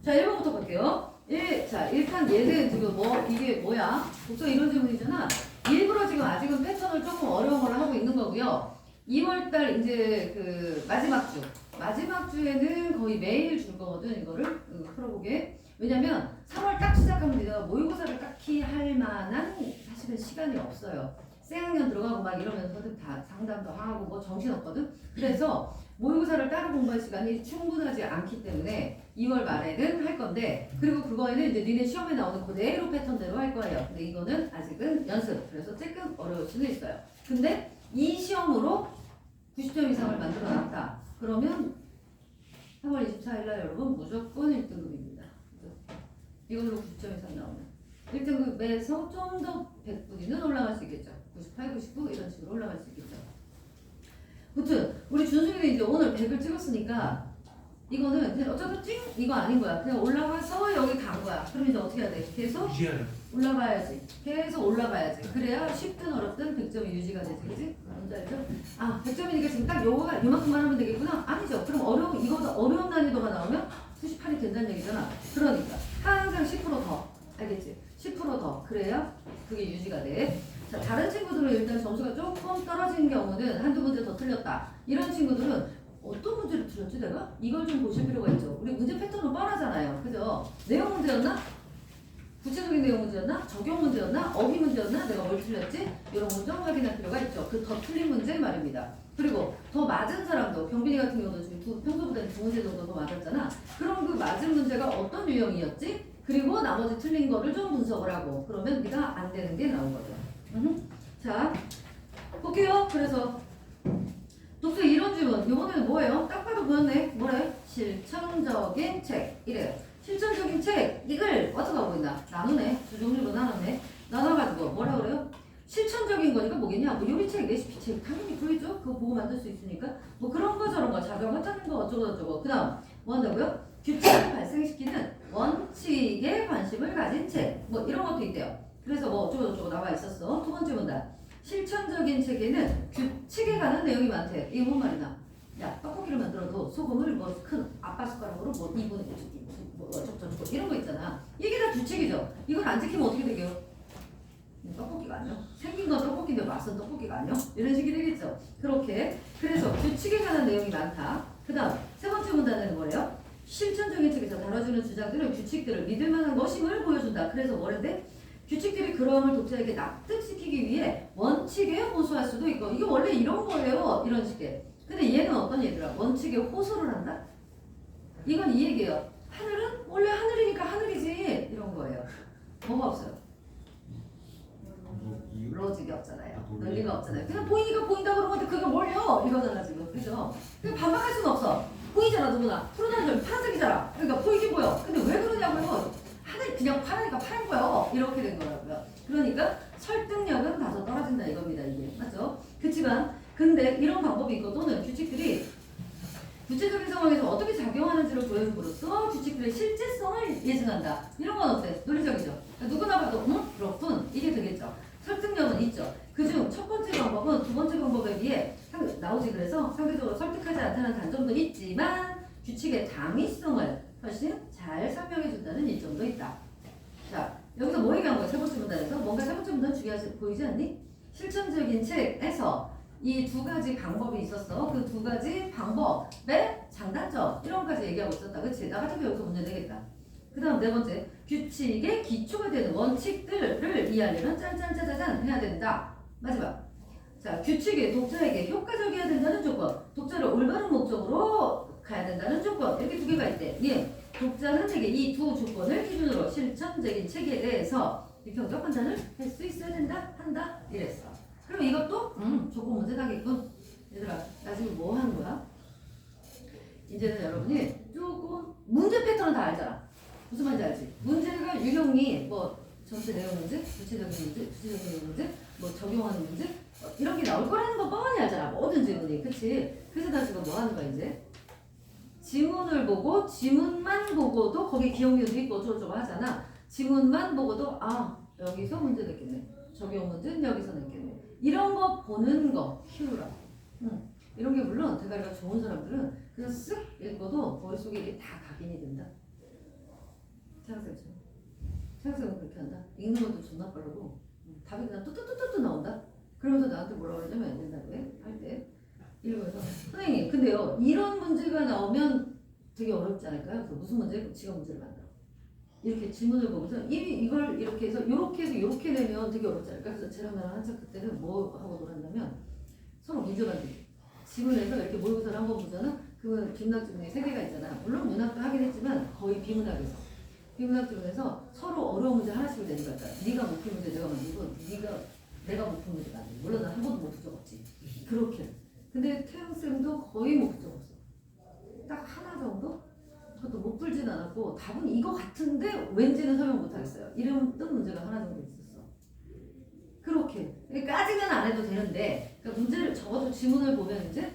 자, 1번부터 갈게요. 자, 일단 얘는 지금 이게 뭐야? 독서 이런 질문이잖아. 일부러 지금 아직은 패턴을 조금 어려운 걸 하고 있는 거고요. 2월달 이제 그 마지막 주. 마지막 주에는 거의 매일 줄 거거든, 이거를. 풀어보게. 왜냐면 3월 딱 시작하면 내가 모의고사를 딱히 할 만한 사실은 시간이 없어요. 새학년 들어가고 막 이러면서 다 상담도 하고 뭐 정신없거든. 그래서 모의고사를 따로 공부할 시간이 충분하지 않기 때문에 2월 말에는 할 건데, 그리고 그거에는 이제 니네 시험에 나오는 그대로 패턴대로 할 거예요. 근데 이거는 아직은 연습. 그래서 조금 어려울 수는 있어요. 근데 이 시험으로 90점 이상을 만들어 놨다. 그러면 3월 24일 날 여러분 무조건 1등급입니다. 이걸로 90점 이상 나오면 1등급에서 좀 더 100분위는 올라갈 수 있겠죠. 98, 99 이런 식으로 올라갈 수 있겠죠. 아무튼 우리 준수이는 이제 오늘 100을 찍었으니까 이거는 그냥 어차피 찡 이거 아닌 거야. 그냥 올라가서 여기 간 거야. 그럼 이제 어떻게 해야 돼? 계속 올라가야지. 계속 올라가야지. 그래야 쉽든 어렵든 100점이 유지가 되지. 그지? 뭔지 알죠? 아, 100점이니까 지금 딱 요거가 요만큼만 하면 되겠구나? 아니죠. 그럼 이거보다 어려운 난이도가 나오면 98이 된다는 얘기잖아. 그러니까 항상 10% 더. 알겠지? 10% 더. 그래야 그게 유지가 돼. 자, 다른 친구들은 일단 점수가 조금 떨어진 경우는 한두 문제 더 틀렸다. 이런 친구들은 어떤 문제를 틀렸지 내가? 이걸 좀 보실 필요가 있죠. 우리 문제 패턴은 뻔하잖아요. 그죠? 내용 문제였나? 구체적인 내용 문제였나? 적용 문제였나? 어휘 문제였나? 내가 뭘 틀렸지? 이런 거 좀 확인할 필요가 있죠. 그 더 틀린 문제 말입니다. 그리고 더 맞은 사람도 경빈이 같은 경우는 지금 평소보다는 두 문제 정도 더 맞았잖아. 그럼 그 맞은 문제가 어떤 유형이었지? 그리고 나머지 틀린 거를 좀 분석을 하고 그러면 네가 안 되는 게 나온 거죠. 자, 볼게요. 그래서 독서 이론 질문. 이번에는 뭐예요? 딱 봐도 보였네. 뭐래? 실천적인 책. 이래요. 실천적인 책. 이걸 어떻게 하고 있나? 나누네. 두 종류로 나눴네. 나눠가지고 뭐라 그래요? 실천적인 거니까 뭐겠냐? 뭐 요리책, 레시피책 당연히 보이죠? 그거 보고 만들 수 있으니까 뭐 그런 거 저런 거 작용하자는 거 어쩌고 저쩌고. 그 다음 뭐 한다고요? 규칙을 발생시키는 원칙에 관심을 가진 책. 뭐 이런 것도 있대요. 그래서 뭐 어쩌고 저쩌고 나와 있었어. 두 번째 문단. 실천적인 책에는 규칙에 관한 내용이 많대. 이게 뭔 말이냐? 야, 떡볶이를 만들어도 소금을 뭐 큰 아빠 숟가락으로 뭐 2분의 1, 뭐 어쩌고저쩌고 이런 거 있잖아. 이게 다 규칙이죠. 이걸 안 지키면 어떻게 되게요? 떡볶이가 아니요. 생긴 건 떡볶이인데 맛은 떡볶이가 아니요. 이런 식이 되겠죠. 그렇게. 그래서 규칙에 관한 내용이 많다. 그 다음 세 번째 문단은 뭐래요? 실천적인 책에서 다뤄주는 주장들은 규칙들을 믿을 만한 것임을 보여준다. 그래서 뭐랬대? 규칙들이 그러함을 독자에게 납득시키기 위해 원칙에 호소할 수도 있고 이게 원래 이런 거예요. 이런 식의. 근데 얘는 어떤 얘기라? 원칙에 호소를 한다? 이건 이 얘기예요. 하늘은 원래 하늘이니까 하늘이지 이런 거예요. 뭐가 없어요? 로직이 없잖아요. 논리가 없잖아요. 그냥 보이니까 보인다 그런 건데 그게 뭘요? 이거잖아 지금. 그죠? 반박할 수는 없어. 보이잖아 누구나. 푸른 하늘 파란색이잖아. 그러니까 보이긴 보여. 근데 왜 그러냐고요? 하늘이 그냥 파라니까 파란 거예요. 이렇게 된 거라고요. 그러니까 설득력은 다소 떨어진다 이겁니다. 이게 맞죠? 그치만 근데 이런 방법이 있고 또는 규칙들이 구체적인 상황에서 어떻게 작용하는지를 보여줌으로써 규칙들의 실제성을 예증한다. 이런 건 어때? 논리적이죠? 그러니까 누구나 봐도 그렇군 이게 되겠죠. 설득력은 있죠. 그중 첫 번째 방법은 두 번째 방법에 비해 나오지. 그래서 상대적으로 설득하지 않다는 단점도 있지만 규칙의 당위성을 훨씬 잘 설명해 준다는 이점도 있다. 자, 여기서 뭐 얘기한 거야? 세 번째 문단에서 뭔가 세 번째 문단 중요하지 보이지 않니? 실천적인 책에서 이 두 가지 방법이 있었어. 그 두 가지 방법의 장단점 이런 것까지 얘기하고 있었다. 그치? 나 같으면 여기서 문제 내겠다. 그 다음 네 번째, 규칙의 기초가 되는 원칙들을 이해하려면 짠짠짜자잔 해야 된다. 마지막. 자, 규칙이 독자에게 효과적이어야 된다는 조건, 독자를 올바른 목적으로 가야 된다는 조건, 이렇게 두 개가 있대. 예. 독자는 되게 이 두 조건을 기준으로 실천적인 책에 대해서 비평적 판단을 할 수 있어야 된다, 한다, 이랬어. 그럼 이것도 조건 문제다겠군. 얘들아, 나 지금 뭐 하는 거야? 이제는 여러분이 조금 문제 패턴은 다 알잖아. 무슨 말인지 알지? 문제가 유형이 뭐 전체 내용 문제, 구체적인 문제, 구체적인 내용 문제, 뭐 적용하는 문제 이런 게 나올 거라는 거 뻔히 알잖아. 모든 질문이. 그치? 그래서 나 지금 뭐 하는 거야 이제? 지문을 보고 지문만 보고도 거기 기억력도 있고 어쩌고저쩌고 하잖아. 지문만 보고도 아 여기서 문제 냈겠네. 적용 문제는 여기서 냈겠네. 이런 거 보는 거 키우라. 이런 게 물론 대가리가 좋은 사람들은 그냥 쓱 읽어도 머릿속에 이게 다 각인이 된다. 최학생처럼. 최학생은 그렇게 한다. 읽는 것도 존나 빠르고 답이 그냥 뚜뚜뚜뚜뚜 나온다. 그러면서 나한테 뭐라 그러냐면 안 된다고 해. 할 때. 이러면서 선생님 근데요 이런 문제가 나오면 되게 어렵지 않을까요? 그래서 무슨 문제? 지각 문제를 만들어. 이렇게 질문을 보면서 이걸 이렇게 해서 요렇게 되면 되게 어렵지 않을까? 그래서 쟤랑 나랑 한참 그때는 뭐 하고 놀았냐면 서로 문제 만들기. 지문에서 이렇게 모의고사를 한번 보잖아? 그건 비문학 지문에 3개가 있잖아. 물론 문학도 하긴 했지만 거의 비문학에서. 비문학 지문에서 서로 어려운 문제 하나씩을 내는 거야. 네가 못 푼 문제 내가 만들고 내가 못 푼 문제 만들고. 물론 난 한 번도 못 푼 적 없지. 그렇게. 근데 태영쌤도 거의 못 푼 적 없어. 딱 하나 정도? 그것도 못 풀진 않았고 답은 이거 같은데 왠지는 설명 못 하겠어요. 이름 뜬 문제가 하나 정도 있었어. 그렇게. 까지는 안 해도 되는데 그러니까 문제를 적어도 지문을 보면 이제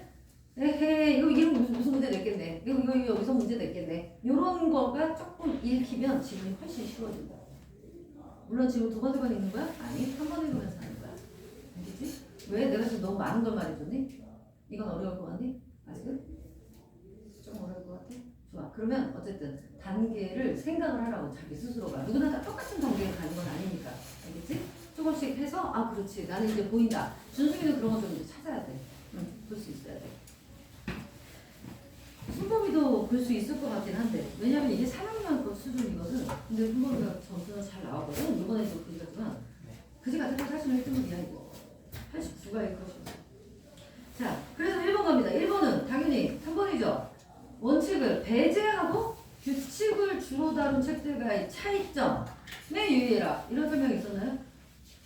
에헤 이거 무슨 문제 냈겠네. 이거 여기서 문제 냈겠네. 이런 거가 조금 읽히면 지문이 훨씬 쉬워진다. 물론 지금 2번, 3번 읽는 거야? 아니 3번 읽으면서 하는 거야. 알겠지? 왜? 내가 지금 너무 많은 걸 말해줬니? 이건 어려울 것 같니? 아직은? 좀 어려울 것 같아? 좋아. 그러면 어쨌든 단계를 생각을 하라고 자기 스스로가. 누구나 다 똑같은 단계를 가는 건 아니니까. 알겠지? 조금씩 해서 아 그렇지. 나는 이제 보인다. 준수이는 그런 거 좀 이제 찾아야 돼. 볼 수 있어야 돼. 순범이도 볼 수 있을 것 같긴 한데 왜냐면 이게 3학년 거 수준이거든. 근데 순범이가 점수가 잘 나왔거든. 이번에도 그지 같지만 그지 같은 사실은 1등급이야 이거. 89가 일 것이고. 자 그래서 1번 갑니다. 1번은 당연히 3번이죠. 원칙을 배제하고 규칙을 주로 다룬 책들과의 차이점에 유의해라. 이런 설명이 있었나요?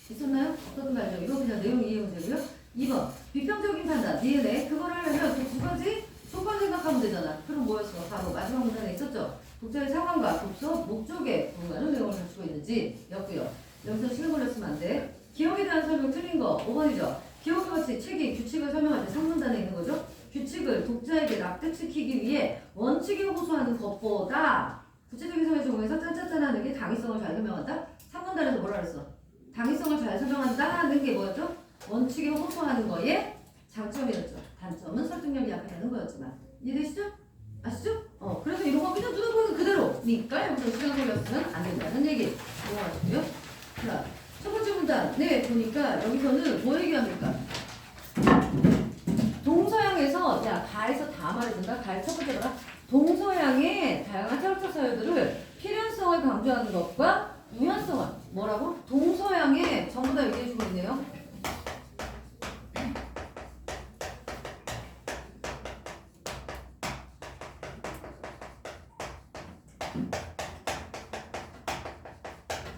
있었나요? 없었던 거 알죠? 이거 그냥 내용 이해하면 되고요. 2번 비평적인 판단 DNA 그걸 하려면 그 2가지 조건 생각하면 되잖아. 그럼 뭐였어? 바로 마지막 문단에 있었죠. 독자의 상황과 독서 목적에 동일한 내용을 갖추고 있는지 였고요. 여기서 시간 걸렸으면 안 돼. 기억에 대한 설명 틀린 거 5번이죠. 기억과 같이 책이 규칙을 설명할 때 3문단에 있는 거죠. 규칙을 독자에게 납득시키기 위해 원칙에 호소하는 것보다 구체적인 사회 적용에서 짠짠짠하는 게 당위성을 잘 설명한다. 3문단에서 뭐라 그랬어? 당위성을 잘 설명한다는 게 뭐였죠? 원칙에 호소하는 거에 장점이었죠. 단점은 설득력이 약하다는 거였지만 이해되시죠? 아시죠? 그래서 이런 거 그냥 눈에 보이는 그대로니까 여기서 시간 걸렸으면 안 된다는 얘기 넘어가시고요. 자, 첫 번째 문단 네 보니까 여기서는 뭐 얘기합니까? 동서양에서 가에서 다 말해준다. 가의 첫 번째 거라 동서양의 다양한 철학적 사유들을 필연성을 강조하는 것과 우연성을 뭐라고? 동서양에 전부 다 얘기해주고 있네요.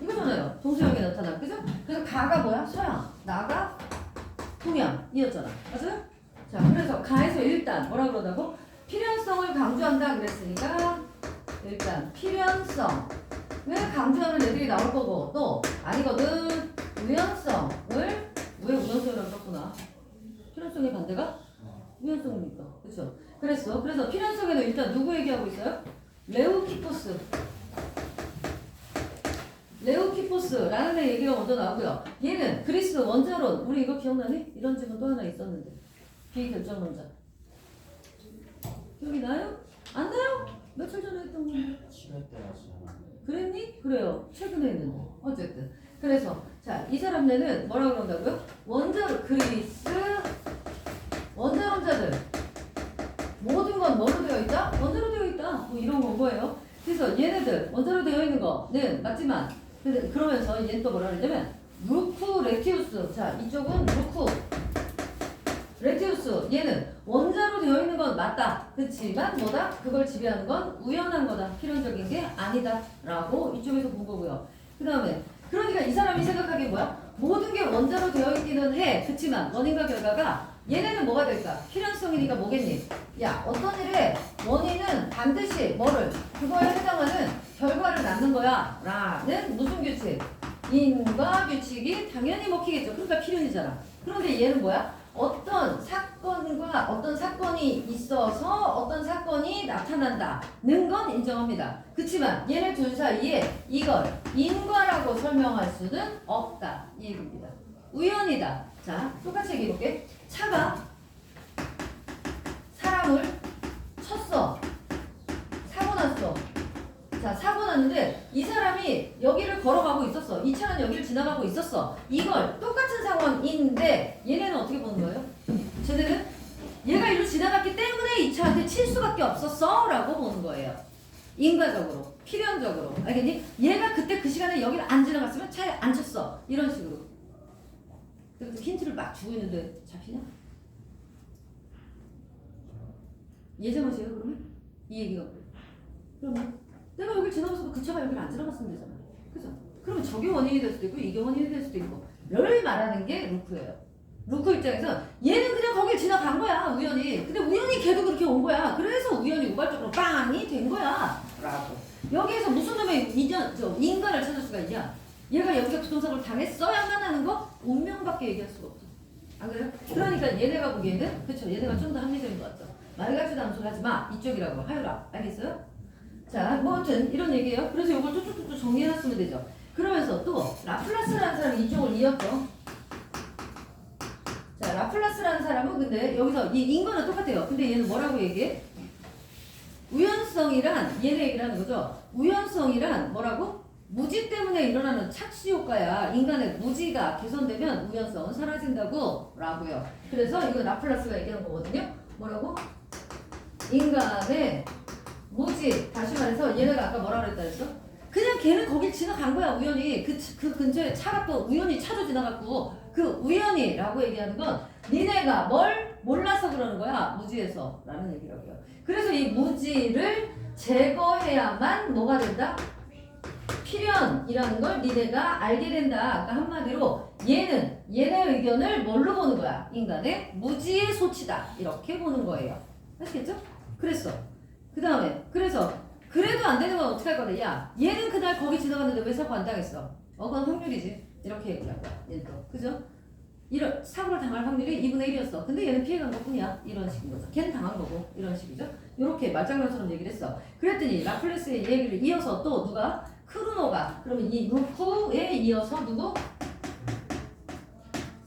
이거잖아요. 동서양에 나타나. 그죠? 그래서 가가 뭐야? 서양. 나가 동양이었잖아. 맞아요? 자, 그래서 가에서 일단 뭐라 그러다고? 필연성을 강조한다 그랬으니까 일단 필연성 왜 강조하는 애들이 나올 거고 또 아니거든 우연성을 왜 우연성이라고 썼구나. 필연성의 반대가 우연성입니까? 그렇죠? 그래서 필연성에는 일단 누구 얘기하고 있어요? 레우키포스라는 애 얘기가 먼저 나오고요. 얘는 그리스 원자론 우리 이거 기억나니? 이런 질문 또 하나 있었는데 비결정론자 기억이 나요? 안 나요? 며칠 전에 했던 건데 7회 때 하시잖아. 그랬니? 그래요. 최근에 했는데 어쨌든 그래서 자 이 사람네는 뭐라고 그런다고요? 그리스 원자론자들 모든 건 뭐로 되어 있다? 원자로 되어 있다. 뭐 이런 건 거예요. 그래서 얘네들 원자로 되어 있는 거는 맞지만 그러면서 얘는 또 뭐라 그러냐면 루크레티우스 자 이쪽은 루크레티우스 얘는 원자로 되어 있는 건 맞다. 그렇지만 뭐다? 그걸 지배하는 건 우연한 거다. 필연적인 게 아니다. 라고 이쪽에서 본 거고요. 그 다음에 그러니까 이 사람이 생각하기에 뭐야? 모든 게 원자로 되어 있기는 해. 그렇지만 원인과 결과가 얘네는 뭐가 될까? 필연성이니까 뭐겠니? 야 어떤 일의 원인은 반드시 뭐를 그거에 해당하는 결과를 낳는 거야 라는 무슨 규칙? 인과 규칙이 당연히 먹히겠죠. 그러니까 필연이잖아. 그런데 얘는 뭐야? 어떤 사건이 있어서 어떤 사건이 나타난다는 건 인정합니다. 그렇지만 얘네 둘 사이에 이걸 인과라고 설명할 수는 없다 이 얘기입니다. 우연이다. 자 똑같이 얘기해볼게. 차가 사람을 쳤어. 사고 났어. 자 사고 난 지났는데 이 사람이 여기를 걸어가고 있었어. 이 차는 여기를 지나가고 있었어. 이걸 똑같은 상황인데 얘네는 어떻게 보는 거예요? 쟤네는 얘가 이리로 지나갔기 때문에 이 차한테 칠 수밖에 없었어 라고 보는 거예요. 인과적으로, 필연적으로. 알겠니? 얘가 그때 그 시간에 여기를 안 지나갔으면 차에 안 쳤어. 이런 식으로. 그래서 힌트를 막 주고 있는데 잡히냐? 예제moż이에요 그러면? 이 얘기가. 그러면 내가 여기 지나가서도 그 차가 여기를 안 지나갔으면 되잖아. 그죠? 그러면 저게 원인이 될 수도 있고 이게 원인이 될 수도 있고. 를 말하는 게 루크예요. 루크 입장에서 얘는 그냥 거길 지나간 거야 우연히. 근데 우연히 걔도 그렇게 온 거야. 그래서 우연히 우발적으로 빵이 된 거야 라고. 여기에서 무슨 놈의 인간을 찾을 수가 있냐. 얘가 여기서 부동산을 당했어야만 하는 거 운명밖에 얘기할 수가 없어. 안 그래요? 그러니까 얘네가 보기에는 그쵸, 얘네가 좀 더 합리적인 것 같죠. 말 같지도 않은 소리 하지 마. 이쪽이라고 하유라. 알겠어요? 자, 뭐 아무튼 이런 얘기예요. 그래서 이걸 쭉쭉쭉 정리해놨으면 되죠. 그러면서 또 라플라스라는 사람이 이쪽을 이었죠. 자, 라플라스라는 사람은 근데 여기서 이 인과는 똑같아요. 근데 얘는 뭐라고 얘기해? 우연성이란 얘네 얘기를 하는 거죠. 우연성이란 뭐라고? 무지 때문에 일어나는 착시 효과야. 인간의 무지가 개선되면 우연성은 사라진다고 라고요. 그래서 이거 라플라스가 얘기하는 거거든요. 뭐라고? 인간의 무지. 다시 말해서 얘네가 아까 뭐라 그랬다 했어? 그냥 걔는 거길 지나간 거야 우연히. 그 근처에 차가 또 우연히 차도 지나갔고 그 우연히라고 얘기하는 건 니네가 뭘 몰라서 그러는 거야 무지에서 라는 얘기라고요. 그래서 이 무지를 제거해야만 뭐가 된다? 필연이라는 걸 니네가 알게 된다. 아까 한마디로 얘는 얘네 의견을 뭘로 보는 거야? 인간의 무지의 소치다. 이렇게 보는 거예요. 아시겠죠? 그랬어. 그 다음에 그래서 그래도 안 되는 건 어떻게 할 거다. 야 얘는 그날 거기 지나갔는데 왜 사고 안 당했어? 그건 확률이지. 이렇게 얘기할 거야. 얘는 또. 그죠? 이런 사고를 당할 확률이 2분의 1이었어. 근데 얘는 피해간 것 뿐이야. 이런 식인 거죠. 걔는 당한 거고. 이런 식이죠. 이렇게 말장난처럼 얘기를 했어. 그랬더니 라플레스의 얘기를 이어서 또 누가? 크루노가. 그러면 이 루크에 이어서 누구?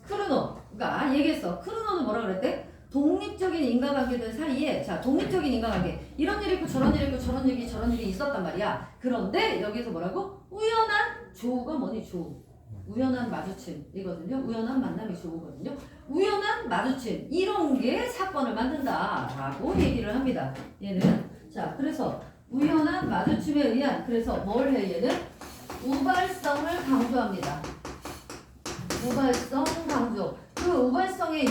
크루노가 얘기했어. 크루노는 뭐라 그랬대? 독립적인 인과관계들 사이에, 자, 독립적인 인과관계. 이런 일이 있고 저런 일이 있고 저런 일이 있었단 말이야. 그런데 여기서 뭐라고? 우연한 조우가 뭐니? 조우. 우연한 마주침이거든요. 우연한 만남이 조우거든요. 우연한 마주침. 이런 게 사건을 만든다라고 얘기를 합니다. 얘는. 자, 그래서 우연한 마주침에 의한, 그래서 뭘 해, 얘는? 우발성을 강조합니다. 우발성 강조. 그 우발성에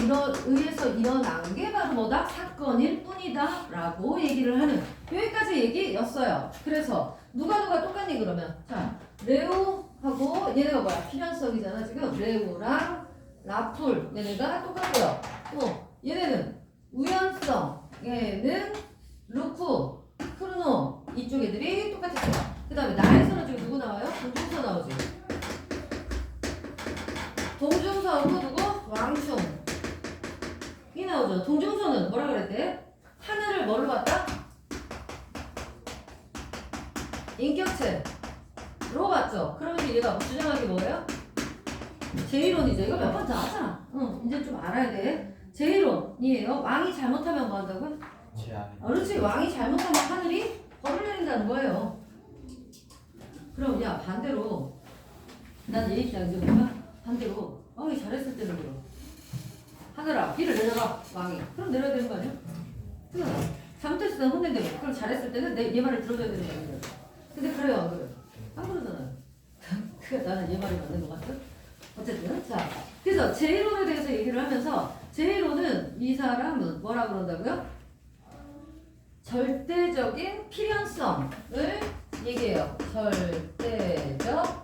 의해서 일어난 게 바로 뭐다? 사건일 뿐이다 라고 얘기를 하는 여기까지 얘기였어요. 그래서 누가 똑같니 그러면? 자, 레오하고 얘네가 뭐야? 필연성이잖아 지금. 레오랑 라풀 얘네가 똑같고요. 또 얘네는 우연성, 얘는 루프, 크루노 이쪽 애들이 똑같이 써요. 그 다음에 나에서는 지금 누구 나와요? 동중서 나오지. 동중서하고 누구? 왕충 이 나오죠. 동중서는 뭐라 그랬대? 하늘을 뭘로 봤다? 인격체로 봤죠. 그러면 얘가 주장한 게 뭐예요? 제1론이죠. 이거 몇 번 더 하잖아. 응, 이제 좀 알아야 돼. 제1론이에요. 왕이 잘못하면 뭐 한다고요? 그렇지. 왕이 잘못하면 하늘이 벌을 내린다는 거예요. 그럼 야 반대로 난 얘 입장이죠. 반대로 왕이 잘했을 때는 그럼 하늘아 비를 내려라 왕이. 그럼 내려야 되는 거 아니야? 잘못했을 때는 혼낸다고. 그럼 잘했을 때는 얘 말을 들어줘야 되는 거 아니야? 근데 그래요 안 그래요? 안 그러잖아요. 나는 얘 말이 맞는 것 같아? 어쨌든 자 그래서 제1론에 대해서 얘기를 하면서 제1론은 이 사람은 뭐라 그런다고요? 절대적인 필연성을 얘기해요. 절대적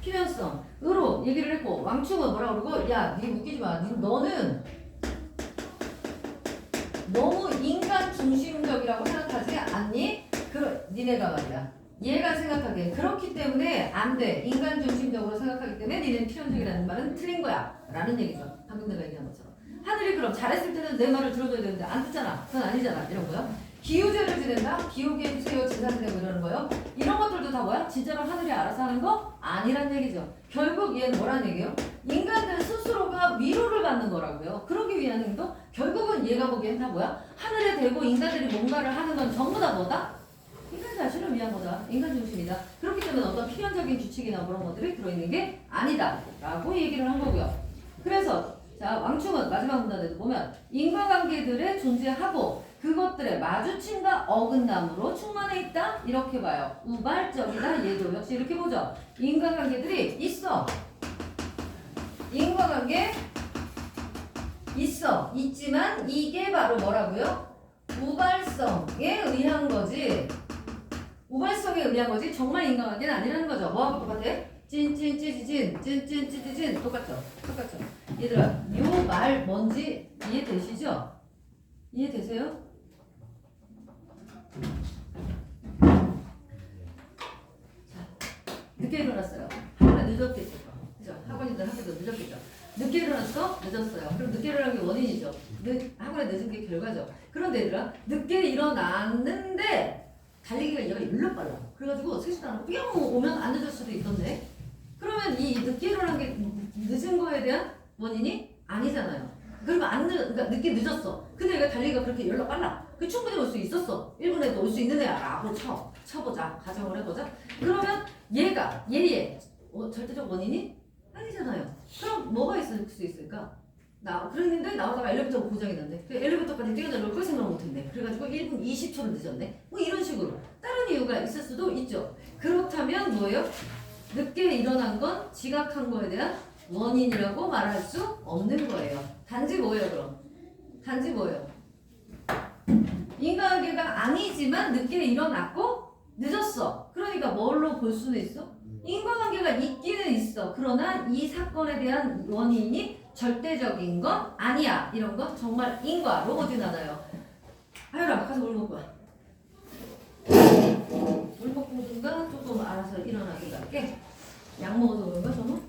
필연성으로 얘기를 했고 왕충은 뭐라 그러고 야 니 웃기지 마. 너는 너무 인간 중심적이라고 생각하지 않니? 니네가 말이야. 얘가 생각하기에 그렇기 때문에 안 돼. 인간 중심적으로 생각하기 때문에 니네는 필연적이라는 말은 틀린 거야. 라는 얘기죠. 방금 내가 얘기한 것처럼. 하늘이 그럼 잘했을 때는 내 말을 들어줘야 되는데 안 듣잖아. 그건 아니잖아. 이런 거요. 기우제를 지낸다? 기우게 해주세요. 진사 지내고 이러는 거요. 이런 것들도 다 뭐야? 진짜로 하늘이 알아서 하는 거? 아니란 얘기죠. 결국 얘는 뭐란 얘기예요? 인간들 스스로가 위로를 받는 거라고요. 그러기 위한 행동? 결국은 얘가 보기엔 다 뭐야? 하늘에 대고 인간들이 뭔가를 하는 건 전부 다 뭐다? 인간 자신을 위한 거다. 인간 중심이다. 그렇기 때문에 어떤 필연적인 규칙이나 그런 것들이 들어있는 게 아니다. 라고 얘기를 한 거고요. 그래서 자 왕충은 마지막 문단에도 보면 인과관계들에 존재하고 그것들의 마주침과 어긋남으로 충만해 있다. 이렇게 봐요. 우발적이다. 얘도 역시 이렇게 보죠. 인과관계들이 있어. 인과관계 있어. 있지만 이게 바로 뭐라고요? 우발성에 의한 거지. 우발성에 의한 거지 정말 인과관계는 아니라는 거죠. 뭐하고 똑같아? 찐찐찌찌찐 똑같죠? 똑같죠? 얘들아 요 말 뭔지 이해되시죠? 이해되세요? 자, 늦게 일어났어요. 학원에 늦었겠죠? 그죠? 학원이든 학교도 늦었겠죠? 늦게 일어났어? 늦었어요. 그럼 늦게 일어난 게 원인이죠. 학원에 늦은 게 결과죠. 그런데 얘들아 늦게 일어났는데 달리기가 얘가 일로 빨라. 그래가지고 3시도 안 하고 뿅 오면 안 늦을 수도 있던데 그러면 이 늦게 일어난 게 늦은 거에 대한 원인이 아니잖아요. 그러면 그러니까 늦게 늦었어. 근데 얘가 달리기가 그렇게 열로 빨라. 그 충분히 올 수 있었어. 1분에도 올 수 있는 애야 라고 쳐보자. 가정을 해보자. 그러면 얘의 절대적 원인이 아니잖아요. 그럼 뭐가 있을 수 있을까? 그랬는데 나오다가 엘리베이터가 고장이 났네. 그 엘리베이터까지 뛰어내려올 걸 생각을 못했네. 그래가지고 1분 20초를 늦었네. 뭐 이런 식으로 다른 이유가 있을 수도 있죠. 그렇다면 뭐예요? 늦게 일어난 건 지각한 거에 대한 원인이라고 말할 수 없는 거예요. 단지 뭐예요 그럼? 단지 뭐예요? 인과관계가 아니지만 늦게 일어났고 늦었어. 그러니까 뭘로 볼 수는 있어? 인과관계가 있기는 있어. 그러나 이 사건에 대한 원인이 절대적인 건 아니야. 이런 건 정말 인과로 보진 않아요. 하율아 가서 물 먹고 와. 물 먹고 오든가 조금 알아서 일어나게 갈게. 약 먹어서 그런가 저는?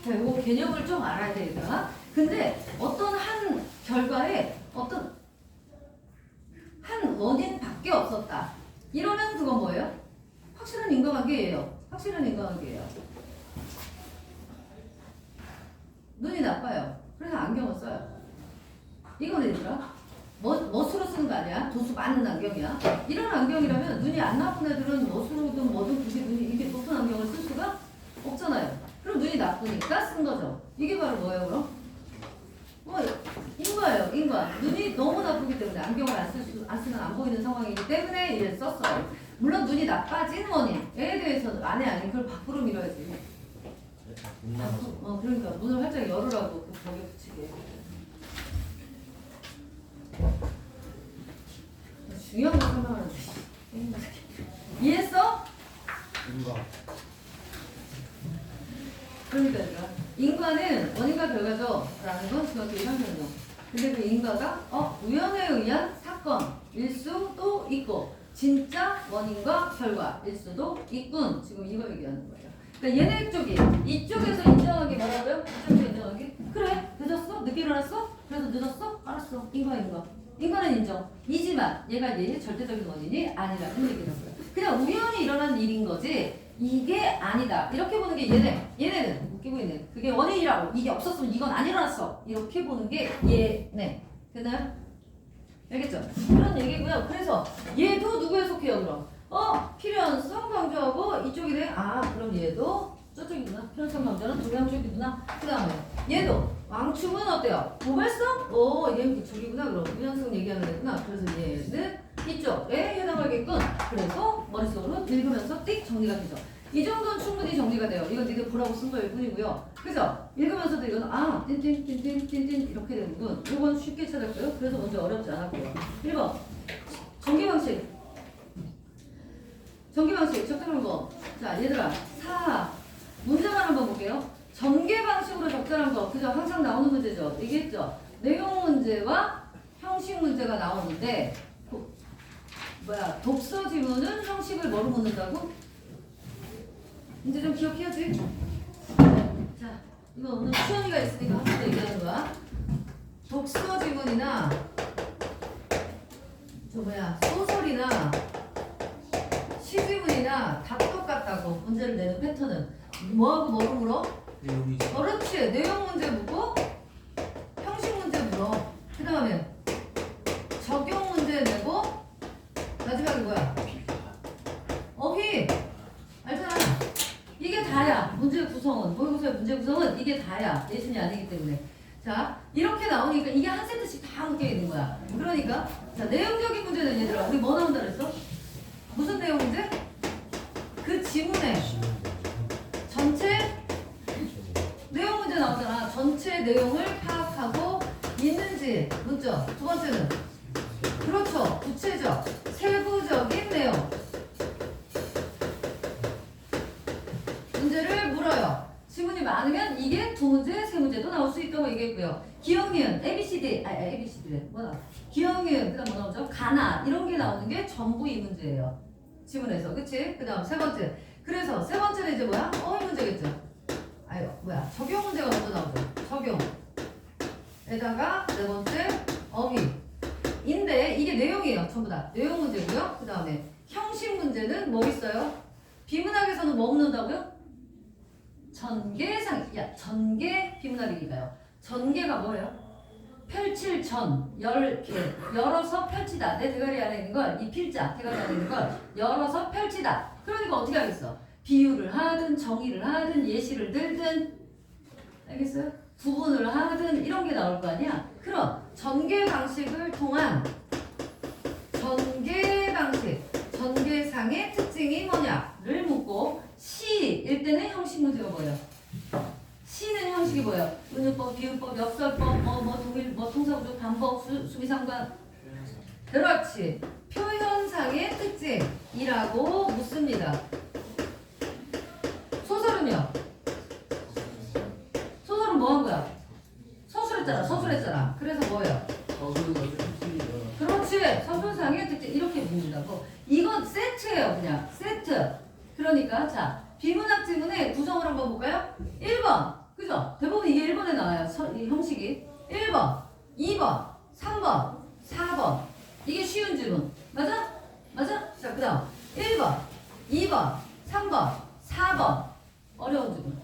자, 이거 개념을 좀 알아야 되겠다. 근데 어떤 한 결과에 어떤 한 원인밖에 없었다. 이러면 그건 뭐예요? 확실한 인과관계예요. 확실한 인과관계예요. 눈이 나빠요. 그래서 안경을 써요. 이건 얘들아 멋으로 쓰는 거 아니야? 도수 많은 안경이야. 이런 안경이라면 눈이 안 나쁜 애들은 멋으로든 뭐든 그게 눈이 이렇게 높은 안경을 쓸 수가 없잖아요. 그럼 눈이 나쁘니까 쓴 거죠. 이게 바로 뭐예요 그럼? 인과예요. 인과. 눈이 너무 나쁘기 때문에 안경을 안 쓰면 안 보이는 상황이기 때문에 이제 썼어요. 물론 눈이 나빠진 원인에 대해서는 안에 아닌 그걸 밖으로 밀어야지. 그러니까 문을 활짝 열으라고 그 벽에 붙이게. 중요한 거 설명하는데. 이해했어? 인과. 그러니까 인과는 원인과 결과죠. 라는 건 중학교 1학년이요. 근데 그 인과가 우연에 의한 사건일 수도 있고 진짜 원인과 결과일 수도 있군. 지금 이거 얘기하는 거예요. 그러니까 얘네 쪽이 이쪽에서 인정한 게 뭐라고요? 이쪽에서 인정한 게 그래 늦었어? 늦게 일어났어? 그래서 늦었어? 알았어. 인과는 인정. 이지만 얘가 얘의 절대적인 원인이 아니라는 얘기라고요. 그냥 우연히 일어난 일인 거지 이게 아니다. 이렇게 보는 게 얘네는 웃기고 있네. 그게 원인이라고. 이게 없었으면 이건 안 일어났어. 이렇게 보는 게 얘네. 됐나요? 알겠죠? 그런 얘기고요. 그래서 얘도 누구에 속해요 그럼? 필연성 강조하고 이쪽이네. 그럼 얘도 저쪽이구나. 필연성 강조는 동양 쪽이구나. 그 다음에 얘도 왕충은 어때요? 우발성? 얘는 그쪽이구나. 그럼 필연성 얘기하는 애구나. 그래서 얘는 이쪽에 해당하겠군. 그래서 머릿속으로 읽으면서 띡 정리가 되죠. 이 정도는 충분히 정리가 돼요. 이건 니들 보라고 쓴 거일 뿐이고요. 그죠? 읽으면서도 이건 띵띵띵띵띵띵 이렇게 되는군. 이건 쉽게 찾았고요. 그래서 먼저 어렵지 않았고요. 1번 전개방식 적절한 거. 자 얘들아 문제만 한번 볼게요. 전개방식으로 적절한 거 그죠? 항상 나오는 문제죠. 얘기했죠? 내용 문제와 형식 문제가 나오는데 독서 지문은 형식을 뭐로 묻는다고? 이제 좀 기억해야지. 자, 이거 오늘 수연이가 있으니까 한 번 더 얘기하는 거야. 독서 지문이나 소설이나 시지문이나 다 똑같다고 문제를 내는 패턴은 뭐하고 뭐로 물어? 내용이지. 그렇지. 내용 문제 묻고 가지고 형식 문제 물어. 그 다음에 적용 문제 내고 마지막에 뭐야? 어휘. 알잖아. 이게 다야. 문제 구성은. 모의고사의 문제 구성은 이게 다야. 예준이 아니기 때문에. 자, 이렇게 나오니까 이게 한 세트씩 다 묶여 있는 거야. 그러니까 자, 내용적인 문제는 얘들아 우리 뭐 나온다 그랬어? 무슨 내용 문제? 그 지문에 전체 내용 문제 나오잖아. 전체 내용을 파악하고 있는지 묻죠. 두 번째는 그렇죠. 구체적, 세부적인 내용 문제를 물어요. 지문이 많으면 이게 두 문제, 세 문제도 나올 수 있다고 얘기했고요. 기억, 니은, ABCD, ABCD 뭐나? 기억, 니은, 그다음 뭐 나오죠? 가나 이런 게 나오는 게 전부 이 문제예요. 지문에서, 그치? 그다음 세 번째. 그래서 세 번째는 이제 뭐야? 어휘 문제겠죠. 아유, 뭐야? 적용 문제가 먼저 나오죠. 적용에다가 네 번째 어휘인데 이게 내용이에요. 전부 다 내용 문제고요. 그 다음에 형식 문제는 뭐 있어요? 비문학에서는 뭐 묻는다고요? 전개상, 야, 전개 비문학이니까요. 전개가 뭐예요? 펼칠 전, 열어서 펼치다. 내 대가리 안에 있는 걸, 이 필자, 대가리 안에 있는 걸 열어서 펼치다. 그러니까 어떻게 하겠어? 비유를 하든, 정의를 하든, 예시를 들든, 알겠어요? 구분을 하든, 이런 게 나올 거 아니야? 그럼, 전개 방식을 통한 전개 방식, 전개상의 특징이 뭐냐를 묻고, 시일 때는 형식 문제가 뭐예요? 시는 형식이 뭐예요? 은유법, 비유법, 역설법, 동일, 통사구조, 반복, 수비상관. 그렇지. 표현상의 특징이라고 묻습니다. 소설은요? 소설은 뭐 한 거야? 서술했잖아. 그래서 뭐예요? 그렇지. 서술상의 특징 이렇게 묻는다고. 이건 세트예요, 그냥 세트. 그러니까 자 비문학 지문의 구성을 한번 볼까요? 1번. 그죠? 대부분 이게 1번에 나와요. 이 형식이. 1번, 2번, 3번, 4번. 이게 쉬운 질문. 맞아? 맞아? 자, 그 다음. 1번, 2번, 3번, 4번. 어려운 질문.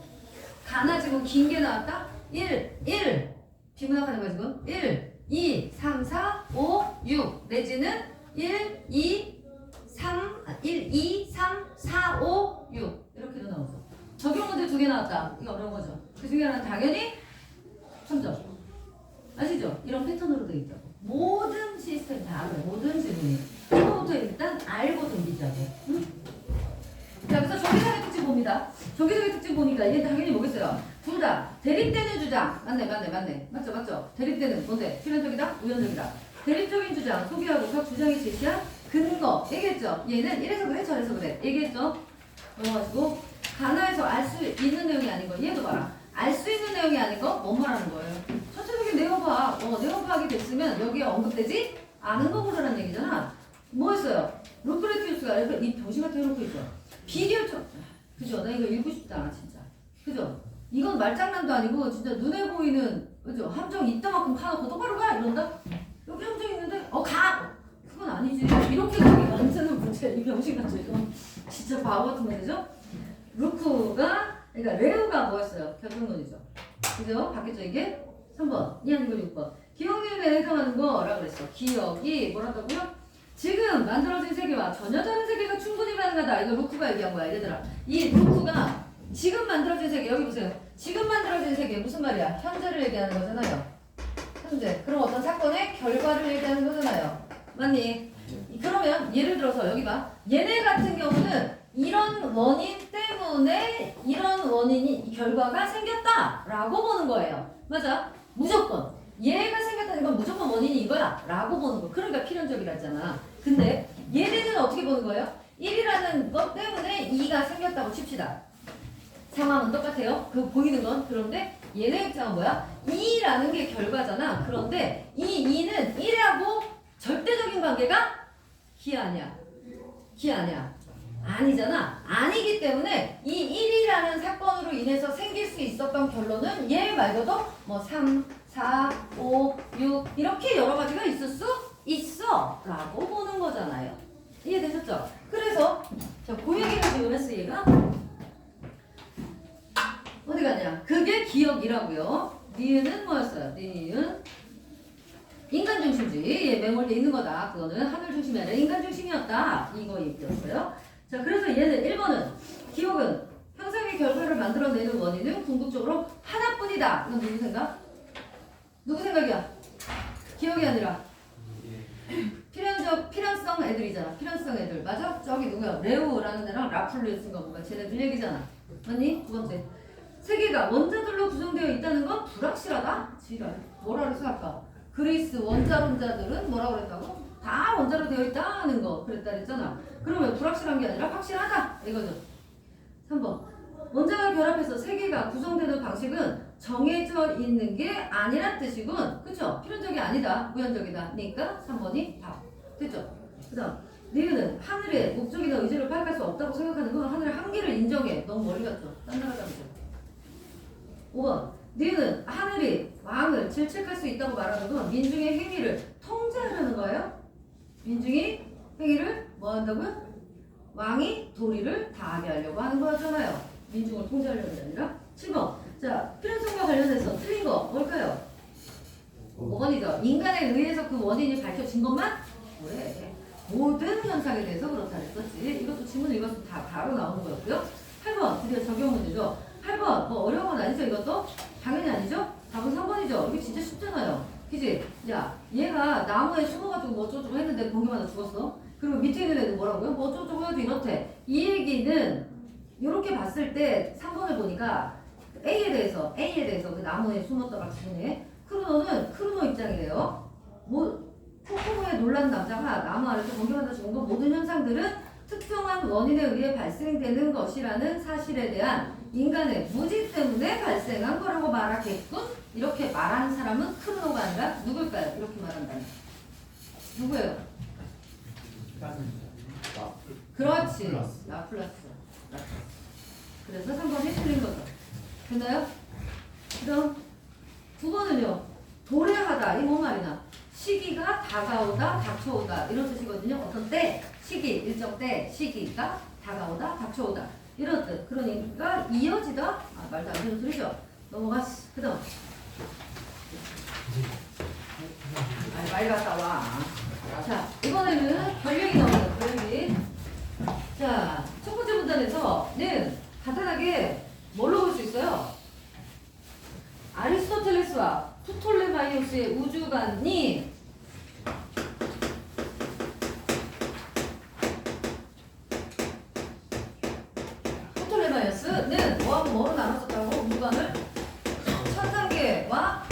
가나 지금 긴 게 나왔다? 1. 비문학 하는 거야, 지금. 1, 2, 3, 4, 5, 6. 내지는 1, 2, 3, 4, 5, 6. 이렇게도 나오죠. 적용 문제 2개 나왔다. 이거 어려운 거죠. 그 중에 하나는 당연히 3점. 아시죠? 이런 패턴으로 되어 있다고. 모든 시스템 다 그래. 모든 질문이. 이거부터 일단 알고 덤비자고. 응? 자, 그래서 정기적인 특징 봅니다. 정기적인 특징 보니까 이게 당연히 뭐겠어요? 둘 다 대립되는 주장. 맞네. 맞죠? 대립되는 뭔데? 필연적이다? 우연적이다. 대립적인 주장 소개하고 각 주장이 제시한 근거. 얘기했죠? 얘는 이래서 그래 저래서 그래. 얘기했죠? 그래가지고 가나에서 알 수 있는 내용이 아닌 거. 얘도 봐라. 알 수 있는 내용이 아닌 거 뭔 말하는 거예요? 전체적인 내용 파악. 내용 파악이 됐으면 여기에 언급되지 않은 거 고르라는 얘기잖아. 뭐 했어요? 루크레티우스가 이렇게 이 병신 같은 해놓고 있죠. 비교적. 그죠? 나 이거 읽고 싶지 않아 진짜. 그죠? 이건 말장난도 아니고 진짜 눈에 보이는 그죠? 함정 이따만큼 파놓고 똑바로 가 이런다? 여기 함정 있는데 가! 그건 아니지. 이렇게 가기 완전한 문제. 이 병신 같죠? 이거 진짜 바보 같은 문제죠? 루크가 그러니까 레우가 뭐였어요? 결정론이죠. 그죠? 바뀌었죠 이게? 3번. 이 아니고 6번. 기억력에 해당하는 거라 그랬어. 기억이 뭐라고요? 지금 만들어진 세계와 전혀 다른 세계가 충분히 가능하다. 이거 루크가 얘기한 거야, 얘들아. 이 루크가 지금 만들어진 세계, 여기 보세요. 지금 만들어진 세계 무슨 말이야? 현재를 얘기하는 거잖아요. 현재. 그럼 어떤 사건의 결과를 얘기하는 거잖아요. 맞니? 그러면 예를 들어서 여기 봐. 얘네 같은 경우는 이런 원인 때문에 이런 원인이 결과가 생겼다라고 보는 거예요. 맞아? 무조건. 얘가 생겼다는 건 무조건 원인이 이거야 라고 보는 거. 그러니까 필연적이라잖아. 근데 얘네는 어떻게 보는 거예요? 1이라는 것 때문에 2가 생겼다고 칩시다. 상황은 똑같아요. 그 보이는 건. 그런데 얘네 입장은 뭐야? 2라는 게 결과잖아. 그런데 이 2는 1하고 절대적인 관계가 기아냐? 아니잖아. 아니기 때문에 이 1이라는 사건으로 인해서 생길 수 있었던 결론은 얘 말고도 뭐 3, 4, 5, 6 이렇게 여러 가지가 있을 수 있어 라고 보는 거잖아요. 이해되셨죠? 그래서 그 얘기를 지금 했어 얘가. 어디 가냐? 그게 기억이라고요. 니은은 뭐였어요? 니은 인간 중심주의. 예, 맹월대 있는 거다. 그거는 하늘 중심이 아니라 인간 중심이었다. 이거 얘기였어요. 자, 그래서 얘는 1번은 기억은 형상의 결과를 만들어내는 원인은 궁극적으로 하나뿐이다. 이건 누구 생각? 누구 생각이야? 기억이 아니라 필연성 애들이잖아. 필연성 애들. 맞아? 저기 누구야? 레오라는 애랑 라플루스인가 뭔가 쟤네들 얘기잖아. 맞니? 두 번째. 세계가 원자들로 구성되어 있다는 건 불확실하다? 지랄. 뭐라 그랬어 아까? 그리스 원자론자들은 뭐라고 그랬다고? 다 원자로 되어 있다는 거 그랬다 그랬잖아. 그러면 불확실한 게 아니라 확실하다 이거죠. 3번. 원자가 결합해서 세계가 구성되는 방식은 정해져 있는 게 아니란 뜻이군. 그쵸? 필연적이 아니다. 무연적이다. 그러니까 3번이 답. 됐죠? 그 다음 니은은 하늘의 목적이나 의지를 파악할 수 없다고 생각하는 건 하늘의 한계를 인정해. 너무 멀리 갔죠? 딴 나라 가면서. 5번 니은은 하늘이 왕을 질책할 수 있다고 말하는 건 민중의 행위를 통제하려는 거예요. 민중이 행위를 뭐 한다고요? 왕이 도리를 다하게 하려고 하는 거잖아요. 민중을 통제하려는 게 아니라. 7번 자 필연성과 관련해서 틀린 거 뭘까요? 5번이죠. 인간에 의해서 그 원인이 밝혀진 것만 그래. 모든 현상에 대해서 그렇다 그랬었지. 이것도 지문 읽었으면 다 바로 나오는 거였고요. 8번 드디어 적용 문제죠. 8번 뭐 어려운 건 아니죠. 이것도 당연히 아니죠. 답은 3번이죠. 이게 진짜 쉽잖아요. 그치? 야 얘가 나무에 숨어가지고 뭐 어쩌고저쩌고 했는데 번개마다 죽었어. 그리고 밑에 있는 애들 뭐라고요? 뭐 어쩌고저쩌고 해도 이렇대. 이 얘기는 이렇게 봤을 때 3번을 보니까 A에 대해서 그 나무에 숨었다가 죽은 애 크루노는 크루노 입장이래요. 뭐 폭풍우에 놀란 남자가 나무 아래서 번개마다 죽은 건 모든 현상들은 특정한 원인에 의해 발생되는 것이라는 사실에 대한 인간의 무지 때문에 발생한 거라고 말하겠군. 이렇게 말하는 사람은 크루노가 아니라 누굴까요? 이렇게 말한다면 누구예요? 그렇지. 라플라스. 그래서 3번이 틀린 거죠. 됐나요? 그럼 9번은요. 도래하다. 이 뭔 말이나? 시기가 다가오다, 닥쳐오다. 이런 뜻이거든요. 어떤 때, 시기, 일정 때, 시기가 다가오다, 닥쳐오다. 이런 뜻. 그러니까 이어지다. 아, 말도 안 되는 소리죠. 넘어갔어. 그 다음. 빨리 갔다 와. 자, 이번에는 권력이 나와요. 권력이. 자, 첫 번째 문단에서는 간단하게 뭘로 볼 수 있어요? 아리스토텔레스와 프톨레마이오스의 우주관이 프톨레마이오스는 뭐하고 뭐로 나눴었다고? 우주관을 천상계와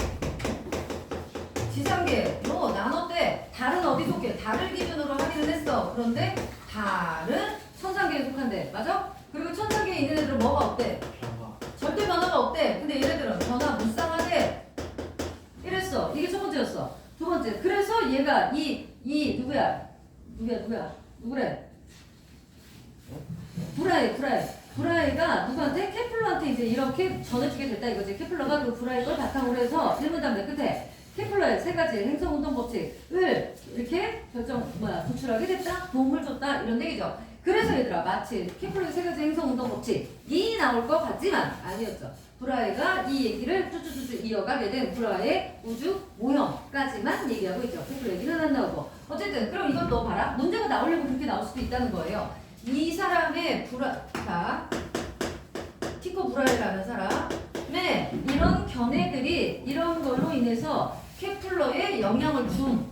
지상계로 나눴대. 달은 어디 속해? 달을 기준으로 확인을 했어. 그런데 달은 천상계에 속한대. 맞아? 그리고 천상계에 있는 애들은 뭐가 없대? 절대 변화가 없대. 근데 얘네들은 변화 무쌍하대. 이랬어. 이게 첫 번째였어. 두 번째. 그래서 얘가 누구야? 누구래? 브라이가 누구한테? 케플러한테 이제 이렇게 전해주게 됐다 이거지. 케플러가 그 브라이 걸 바탕으로 해서 1문단 맨 끝에 케플러의 세 가지 행성운동 법칙을 이렇게 도출하게 됐다. 도움을 줬다. 이런 얘기죠. 그래서 얘들아 마치 케플러의 세 가지 행성운동 법칙이 나올 것 같지만 아니었죠. 브라이가 이 얘기를 쭈쭈쭈쭈 이어가게 된 브라이의 우주 모형까지만 얘기하고 있죠. 케플러 얘기는 안 나오고. 어쨌든 그럼 이건 너 봐라. 문제가 나오려면 그렇게 나올 수도 있다는 거예요. 이 사람의 티코 브라이라는 사람의 이런 견해들이 이런 걸로 인해서 케플러에 영향을 준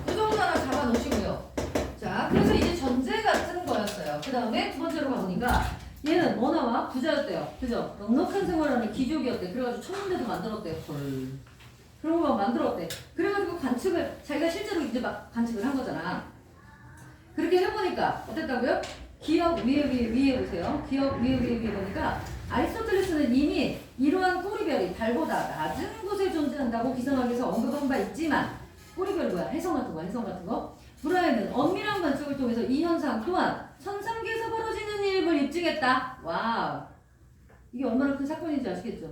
그 정도 하나 잡아 놓으시고요. 자, 그래서 이제 전제 같은 거였어요. 그 다음에 두 번째로 가보니까 얘는 뭐 나와? 부자였대요. 그죠? 넉넉한 생활하는 기족이었대. 그래가지고 천문대도 만들었대요. 헐. 그런 거 막 만들었대. 그래가지고 관측을 자기가 실제로 이제 막 관측을 한 거잖아. 그렇게 해보니까 어땠다고요? 기억 위에 보세요. 기억 위에 보니까 아리스토텔레스는 이미 이러한 꼬리별이 달보다 낮은 곳에 존재한다고 기성학에서 언급한 바 있지만 꼬리별 뭐야? 해성 같은 거. 브라이는 엄밀한 관측을 통해서 이 현상 또한 천상계에서 벌어지는 일을 입증했다. 와우. 이게 얼마나 큰 사건인지 아시겠죠?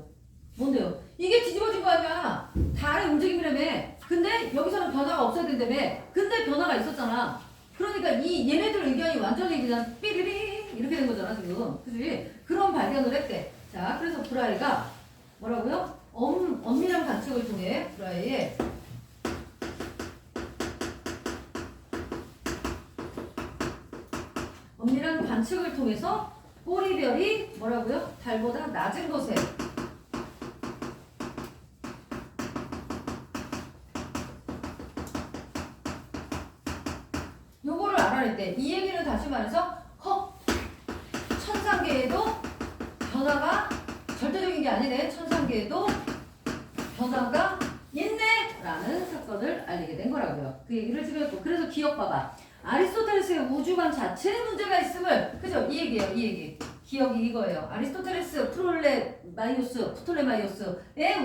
뭔데요? 이게 뒤집어진 거 아니야. 달의 움직임이라며. 근데 여기서는 변화가 없어야 된다며. 근데 변화가 있었잖아. 그러니까 이 얘네들 의견이 완전히 그냥 삐리리 이렇게 된 거잖아 지금. 그지? 그런 발견을 했대. 자, 그래서 브라이가 뭐라고요? 엄밀한 관측을 통해 브라이의 엄밀한 관측을 통해서 꼬리별이 뭐라고요? 달보다 낮은 곳에 요거를 알아냈대. 이 얘기는 다시 말해서 천상계에도 변화가 절대적인 게 아니네. 천상계에도 변화가 있네 라는 사건을 알리게 된 거라고요. 그 얘기를 지금 했고, 그래서 기억 봐봐. 아리스토텔레스의 우주관 자체에 문제가 있음을, 그죠? 이 얘기예요. 이 얘기. 기억이 이거예요. 아리스토텔레스 프톨레마이오스의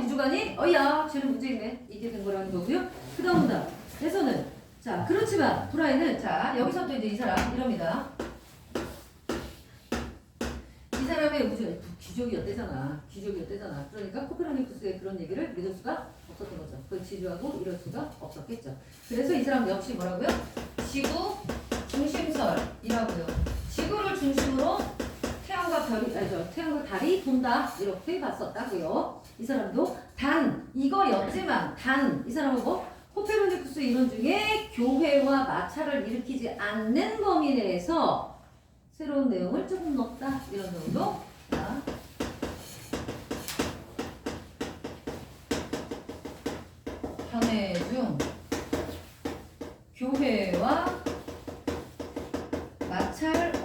우주관이 어이야 쟤는 문제 있네 이게 된 거라는 거고요. 그 다음에서는 자, 그렇지만 브라이는 자 여기서 또 이제 이 사람 이럽니다. 이 사람의 우주 귀족이었대잖아. 그러니까 코페르니쿠스의 그런 얘기를 믿을 수가 없었던 거죠. 그걸 지지하고 이럴 수가 없었겠죠. 그래서 이 사람 역시 뭐라고요? 지구 중심설이라고요. 지구를 중심으로 태양과 달이 돈다 이렇게 봤었다고요. 이 사람도 단 이거였지만 이 사람은 뭐 코페르니쿠스 이론 중에 교회와 마찰을 일으키지 않는 범위 내에서 새로운 내용을 조금 넣었다 이런 정도. 자. 견해 중 교회와 마찰이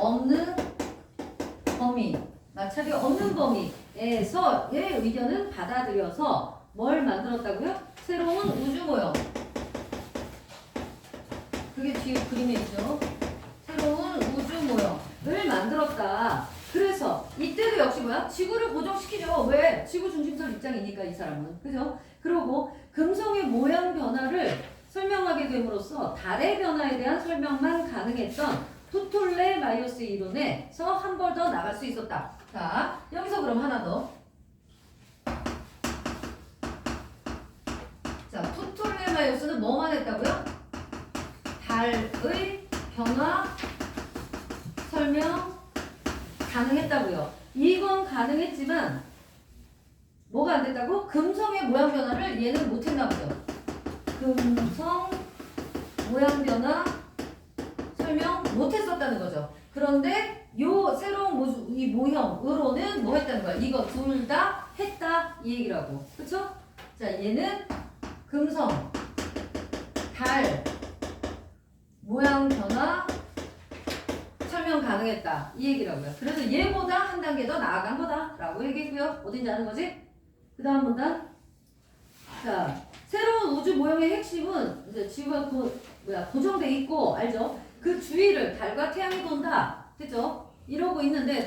없는 범위에서의 의견은 받아들여서 뭘 만들었다고요? 새로운 우주 모형. 그게 뒤에 그림에 있죠. 새로운 우주 모형을 만들었다. 그래서 이때도 역시 뭐야? 지구를 고정시키죠. 왜? 지구 중심설 입장이니까 이 사람은. 그죠? 그리고 금성의 모양 변화를 설명하게 됨으로써 달의 변화에 대한 설명만 가능했던 프톨레마이오스 이론에서 한 번 더 나갈 수 있었다. 자, 여기서 그럼 하나 더. 자, 프톨레마이오스는 뭐만 했다고요? 달의 변화 설명 가능했다고요. 이건 가능했지만 뭐가 안 됐다고? 금성의 모양 변화를 얘는 못했나 보죠. 금성 모양 변화 설명 못했었다는 거죠. 그런데 요 새로운 이 모형으로는 뭐 했다는 거야? 이거 둘 다 했다 이 얘기라고. 그쵸? 자, 얘는 금성 달 모양 변화 설명 가능했다 이 얘기라고요. 그래서 얘보다 한 단계 더 나아간 거다라고 얘기했고요. 어딘지 아는 거지? 그 다음 문단. 자, 새로운 우주 모형의 핵심은 이제 지구가 고정돼 있고 알죠? 그 주위를 달과 태양이 돈다. 됐죠? 이러고 있는데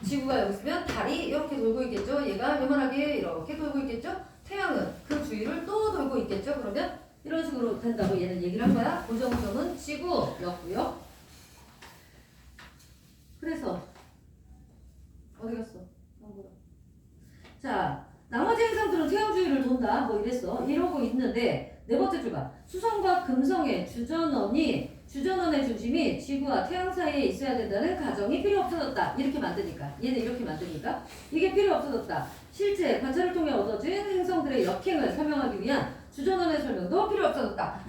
지구가 여기 있으면 달이 이렇게 돌고 있겠죠? 얘가 요만하게 이렇게 돌고 있겠죠? 태양은 그 주위를 또 돌고 있겠죠? 그러면 이런 식으로 된다고 얘는 얘기를 한 거야. 고정점은 지구였고요. 그래서 어디 갔어? 자, 나머지 행성들은 태양 주위를 돈다. 뭐 이랬어. 이러고 있는데 네 번째 줄 봐. 수성과 금성의 주전원의 중심이 지구와 태양 사이에 있어야 된다는 가정이 필요 없어졌다. 이렇게 만드니까. 얘는 이렇게 만드니까. 이게 필요 없어졌다. 실제 관찰을 통해 얻어진 행성들의 역행을 설명하기 위한 주전원의 설명도 필요 없어졌다.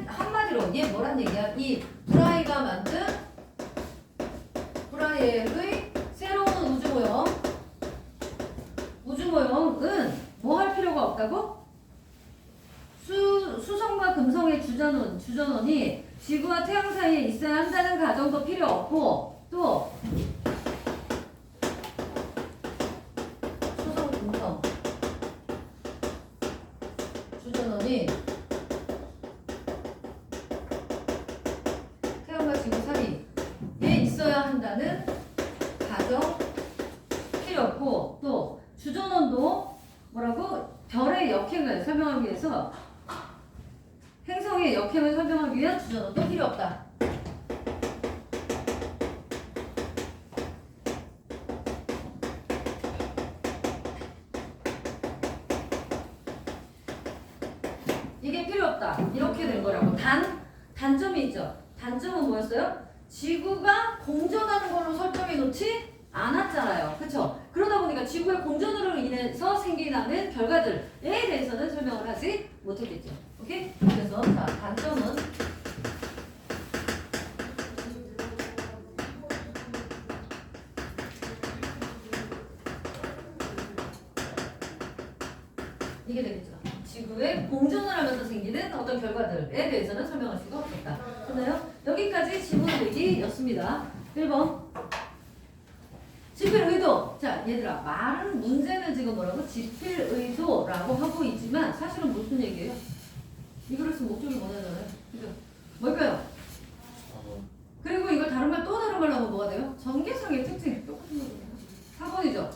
한마디로 얘 뭐란 얘기야? 이 브라이가 만든 브라이의 새로운 우주 모형은 뭐 할 필요가 없다고? 수성과 금성의 주전원이 지구와 태양 사이에 있어야 한다는 가정도 필요 없고, 또 수성, 금성 주전원이 태양과 지구 사이에 있어야 한다는 가정 필요 없고, 또 주전원도 뭐라고? 별의 역행을 설명하기 위해서 행성의 역행을 설명하기 위한 주전원도 필요 없다. 이게 필요 없다. 이렇게 된 거라고. 단점이 있죠. 단점은 뭐였어요? 지구가 공전하는 걸로 설정해 놓지 않았잖아요. 그쵸? 그러다 보니까 지구의 공전으로 인해서 생기는 결과들에 대해서는 설명을 하지 못했겠죠. 오케이? 그래서 자, 단점은 이게 되겠죠. 지구의 공전을 하면서 생기는 어떤 결과들에 대해서는 설명할 수가 없겠다. 됐나요? 여기까지 지문 보기였습니다. 1번. 집필 의도. 자, 얘들아, 말은 문제는 지금 뭐라고? 집필 의도라고 하고 있지만 사실은 무슨 얘기예요? 이거를 쓴 목적이 뭐냐잖아요. 그죠? 뭘까요? 그리고 이걸 다른 말 또 다른 말로 하면 뭐가 돼요? 전개성의 특징. 똑같은 거잖아요. 4번이죠.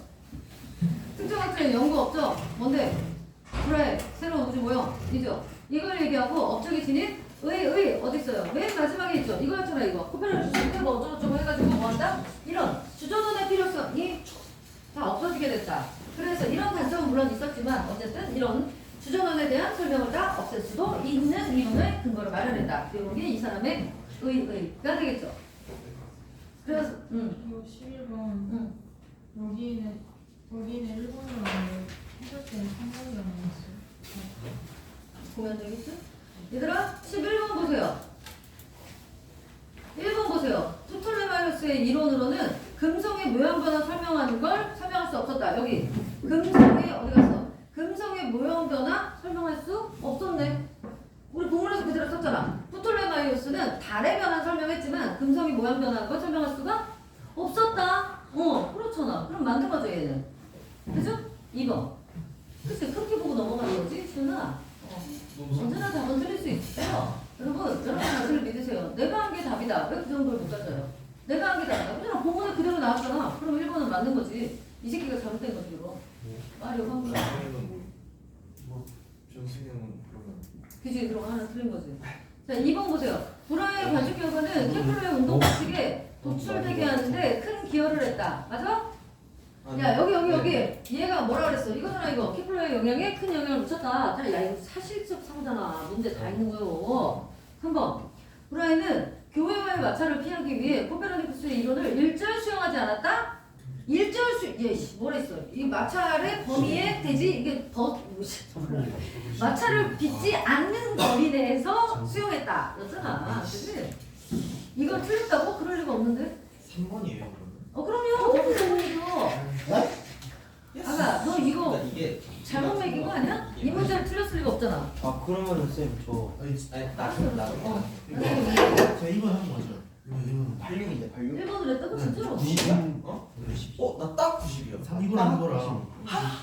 특정 학자의 연구 없죠? 뭔데? 그래, 새로운 우주 모형이죠. 이걸 얘기하고 업적이 지닌 어디 있어요? 맨 마지막에 있죠. 이거였잖아 이거. 코페르니쿠스 뭐 어쩌고저쩌고 해가지고 뭐한다? 이런 주전원의 필요성이 다 없어지게 됐다. 그래서 이런 단점은 물론 있었지만 어쨌든 이런 주전원에 대한 설명을 다 없앨 수도 있는 이론을 근거로 마련했다. 이런 게 이 사람의 의가 되겠죠. 그래서 이거 11번 여기는 일본어로 해줄 때는 한국어로 나왔어요. 보면 되겠죠? 얘들아 11번 보세요. 1번 보세요. 프톨레마이오스의 이론으로는 금성의 모양 변화 설명하는 걸 설명할 수 없었다. 여기 금성의 어디 갔어? 금성의 모양 변화 설명할 수 없었네. 우리 본문에서 그대로 썼잖아. 프톨레마이오스는 달의 변화 설명했지만 금성의 모양 변화한 걸 설명할 수가 없었다. 그렇잖아. 그럼 만든 거죠 얘는. 그죠? 2번. 글쎄 그렇게 보고 넘어가는 거지 준아. 언제나 답은 틀릴 수 있어요. 여러분 자신을 믿으세요. 내가 한 게 답이다. 왜 그 정도를 못 가져요? 내가 한 게 답이다. 그냥 본문에 그대로 나왔잖아. 그럼 1번은 맞는 거지. 이 새끼가 잘못된 거지 이거. 말이 환불. 정승형은 그러면 그치 그럼 하나 틀린 거지. 자 2번 보세요. 불화의 관측 결과는 케플러의 운동 법칙에 도출되게 하는데 큰 기여를 했다. 맞아? 야 여기 얘가 뭐라 그랬어? 이거잖아 이거. 케플러의 영향에 큰 영향을 미쳤다. 자, 야 이거 사실적 사고잖아. 문제 다 있는 거요. 3번. 브라이는 교회와의 마찰을 피하기 위해 코페르니쿠스의 이론을 일절 수용하지 않았다? 뭐라 했어? 이 마찰의 범위에 되지 이게 마찰을 빚지 않는 범위 내에서 수용했다. 였잖아. 그치? 이거 틀렸다고? 그럴 리가 없는데? 3번이에요 그러면? 그럼요. 거기 성분이죠. 아가, 너 이거 그러니까 이게 잘못 매긴 거 아니야? 이 문제를 틀렸을 리가 없잖아. 아 그러면은 쌤저 알았어. 자, 이번 한 거죠. 이번 86인데 86? 1번을 했다고 진짜로? 90이야? 나 딱 90이야 3, 2번 한 거랑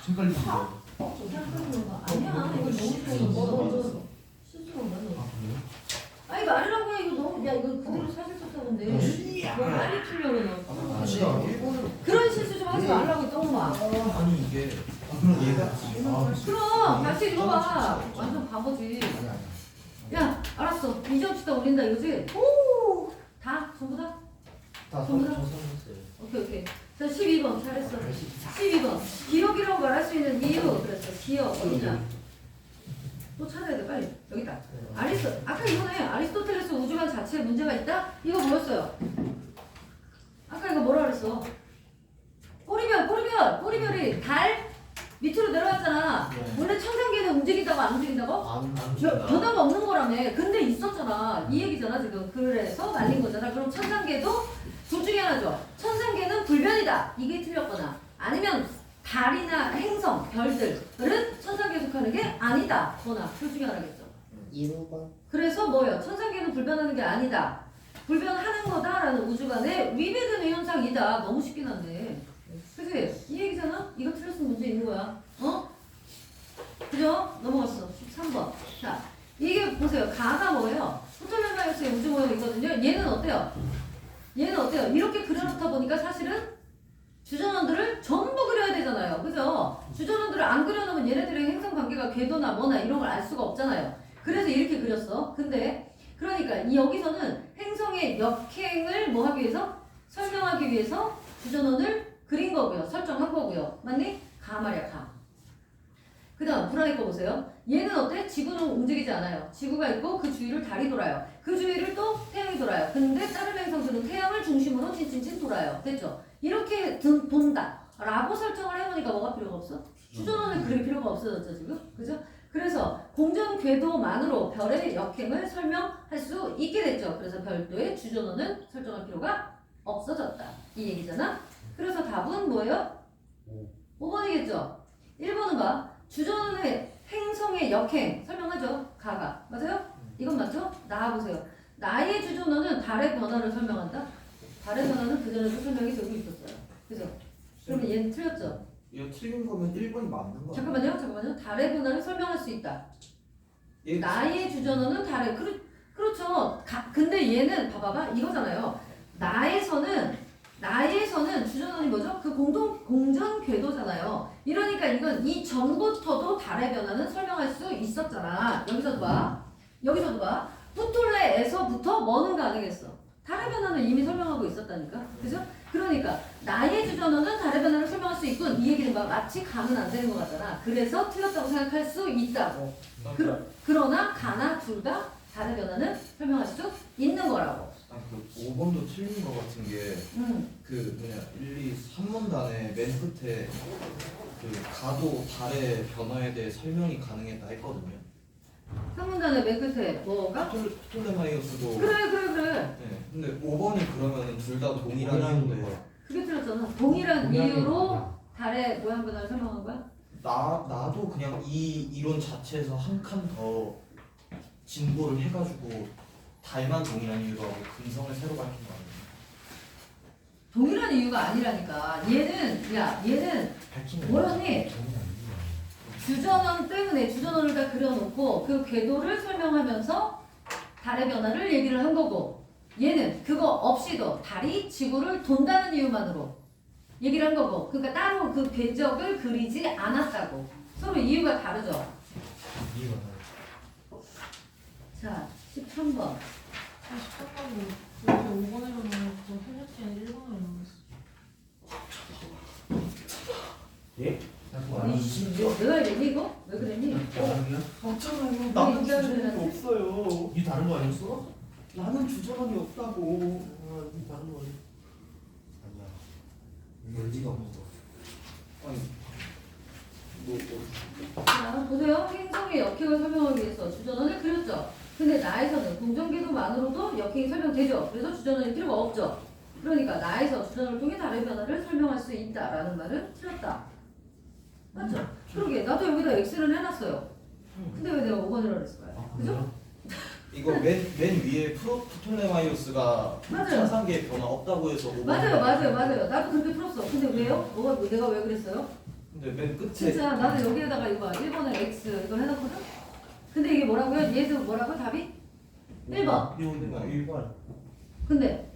헷갈리시죠? 아니야. 이거 너무 쉬워. 실수로 맞아. 아니 말이라고 해. 이거 너무 야 이거 그대로 사실 쳤다던데. 너 빨리 틀려고 너. 그런 실수 좀 하지 말라고 똥마. 아니 이게 그럼 얘가 그럼 다시 읽어봐. 완전 바보지. 야 알았어. 2점 치다 올린다 이거지? 오! 다? 전부 다? 다 전부 다? 조사했어요. 오케이. 자 12번 잘했어. 12번. 기억이라고 말할 수 있는 이유. 그랬어. 기억 어디냐? 또 찾아야 돼 빨리. 여기 있다. 아까 이거네. 아리스토텔레스 우주관 자체에 문제가 있다? 이거 뭐였어요? 아까 이거 뭐라 그랬어? 꼬리별이 달 밑으로 내려왔잖아. 네. 원래 천상계는 움직인다고 안 움직인다고? 안 변화가 없는 거라며. 근데 있었잖아. 이 얘기잖아 지금. 그래서 말린 거잖아. 그럼 천상계도 둘 중에 하나죠. 천상계는 불변이다. 이게 틀렸거나 아니면 달이나 행성, 별들은 천상계에 속하는 게 아니다. 거나 둘 중에 하나겠죠. 2번 그래서 뭐예요? 천상계는 불변하는 게 아니다. 불변하는 거다라는 우주관의 위배되는 현상이다. 너무 쉽긴 한데. 그치? 이 얘기잖아? 이거 틀렸으면 문제 있는 거야. 그죠? 넘어갔어. 13번. 자, 이게 보세요. 가가 뭐예요? 프톨레마이오스의 우주 모형이거든요. 얘는 어때요? 이렇게 그려놓다 보니까 사실은 주전원들을 전부 그려야 되잖아요. 그죠? 주전원들을 안 그려놓으면 얘네들의 행성 관계가 궤도나 뭐나 이런 걸 알 수가 없잖아요. 그래서 이렇게 그렸어. 근데 그러니까 여기서는 행성의 역행을 뭐 하기 위해서? 설명하기 위해서 주전원을 그린 거고요. 설정한 거고요. 맞니? 가 말이야 가. 그 다음 불안해 거 보세요. 얘는 어때? 지구는 움직이지 않아요. 지구가 있고 그 주위를 달이 돌아요. 그 주위를 또 태양이 돌아요. 근데 다른 행성들은 태양을 중심으로 찐찐찐 돌아요. 됐죠? 이렇게 돈다 라고 설정을 해놓으니까 뭐가 필요가 없어? 주전원은 그럴 필요가 없어졌죠 지금? 그죠? 그래서 공전 궤도만으로 별의 역행을 설명할 수 있게 됐죠. 그래서 별도의 주전원은 설정할 필요가 없어졌다. 이 얘기잖아. 그래서 답은 뭐예요? 5번이겠죠? 1번은 봐. 주전원의 행성의 역행 설명하죠. 가가. 맞아요? 이건 맞죠? 나와보세요. 나의 주전원은 달의 변화를 설명한다. 달의 변화는 그전에도 설명이 되고 있었어요. 그죠? 그러면 얘는 틀렸죠? 이거 틀린 거면 1번이 맞는 거. 잠깐만요. 달의 변화를 설명할 수 있다. 얘 나의 주전원은 달의 그렇죠. 근데 얘는 봐봐봐 이거잖아요. 나에서는 주전원이 뭐죠? 그 공전 궤도잖아요. 이러니까 이건 이 전부터도 달의 변화는 설명할 수 있었잖아. 여기서도 봐. 푸톨레에서부터 뭐는 가능했어. 달의 변화는 이미 설명하고 있었다니까. 그죠? 그러니까 나의 주전원은 달의 변화를 설명할 수 있군. 이 얘기는 막 마치 가면 안 되는 것 같잖아. 그래서 틀렸다고 생각할 수 있다고. 그러나 가나 둘 다 달의 변화는 설명할 수 있는 거라고. 그 5번도 틀린 거 같은 게 그 뭐냐 1, 2, 3문단에 맨 끝에 그 가도 달의 변화에 대해 설명이 가능했다 했거든요. 상문단의 맨 끝에 뭐가? 프톨레마이오스도 그래. 네. 근데 5번이 그러면 둘 다 동일한 이유인데 그게 틀렸잖아. 동일한 이유로 달의 모양 변화를 설명한 거야? 나도 그냥 이 이론 자체에서 한 칸 더 진보를 해가지고 달만 동일한 이유로 하고 금성을 새로 밝힌 거 아니에요? 동일한 이유가 아니라니까. 얘는 뭐라니? 주전원 때문에 주전원을 다 그려놓고 그 궤도를 설명하면서 달의 변화를 얘기를 한 거고, 얘는 그거 없이도 달이 지구를 돈다는 이유만으로 얘기를 한 거고, 그러니까 따로 그 궤적을 그리지 않았다고. 서로 이유가 다르죠. 자, 13번. 13번이 여기서 5번으로 나왔고 헬레티는 1번으로 나왔어. 예? 내가 이랬니 이거? 왜 그랬니? 없잖아요. 나는 주전원이 없어요. 이 다른 거 아니었어? 나는 주전원이 없다고. 이 다른 거 아니야? 아니야. 열지가 없어. 아니 뭐 자, 보세요. 행성의 역행을 설명하기 위해서 주전원을 그렸죠. 근데 나에서는 공전궤도만으로도 역행이 설명되죠. 그래서 주전원이 필요가 없죠. 그러니까 나에서 주전원을 통해 달의 변화를 설명할 수 있다라는 말은 틀렸다. 맞죠? 그러게 나도 여기다 X를 해놨어요. 근데 왜 내가 5번이라고 그랬을까요? 그죠? 이거 맨 위에 프톨레마이오스가 맞아요. 천상계의 변화 없다고 해서 5번. 맞아요. 나도 그렇게 풀었어. 근데 왜요? 내가 왜 그랬어요? 근데 맨 끝에 진짜 나는 여기에다가 이거 1번에 X 이걸 해놨거든? 근데 이게 뭐라고요? 얘도 뭐라고 답이? 1번. 1번. 근데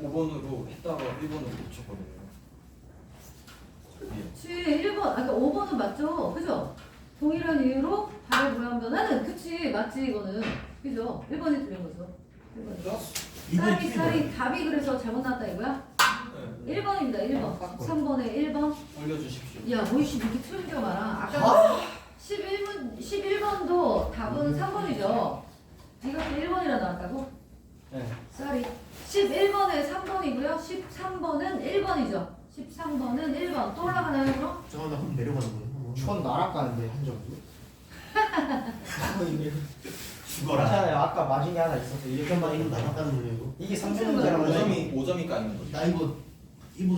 5번으로 했다가 1번으로 고쳐버려요. 그치 1번 아까 5번은 맞죠? 그죠? 동일한 이유로 달의 모양 변화는 그치 맞지 이거는 그죠? 1번이 틀린 거죠 1번이 쌀이 답이 그래서 잘못 나왔다 이거야? 네. 1번입니다 1번 13번에 1번 올려주십시오. 야 뭐이씨 이렇게 틀린 데가 많아 아까 11번도 답은 3번이죠 이것도 1번이라 나왔다고? 네. 쌀이 11번에 3번이고요 13번은 1번이죠 13번은 1번 또 올라가나요 그럼? 잠깐 나 한번 내려가는 거야. 천 날아가는데 한 점도. 죽어라. 괜찮아요. 아까 맞은 게 하나 있어서 이거 1점만 이거 이거 나갔다는 거예요 이거. 이게 3점 문제라고 하죠. 5점이 까이는 거죠. 나 이거 이거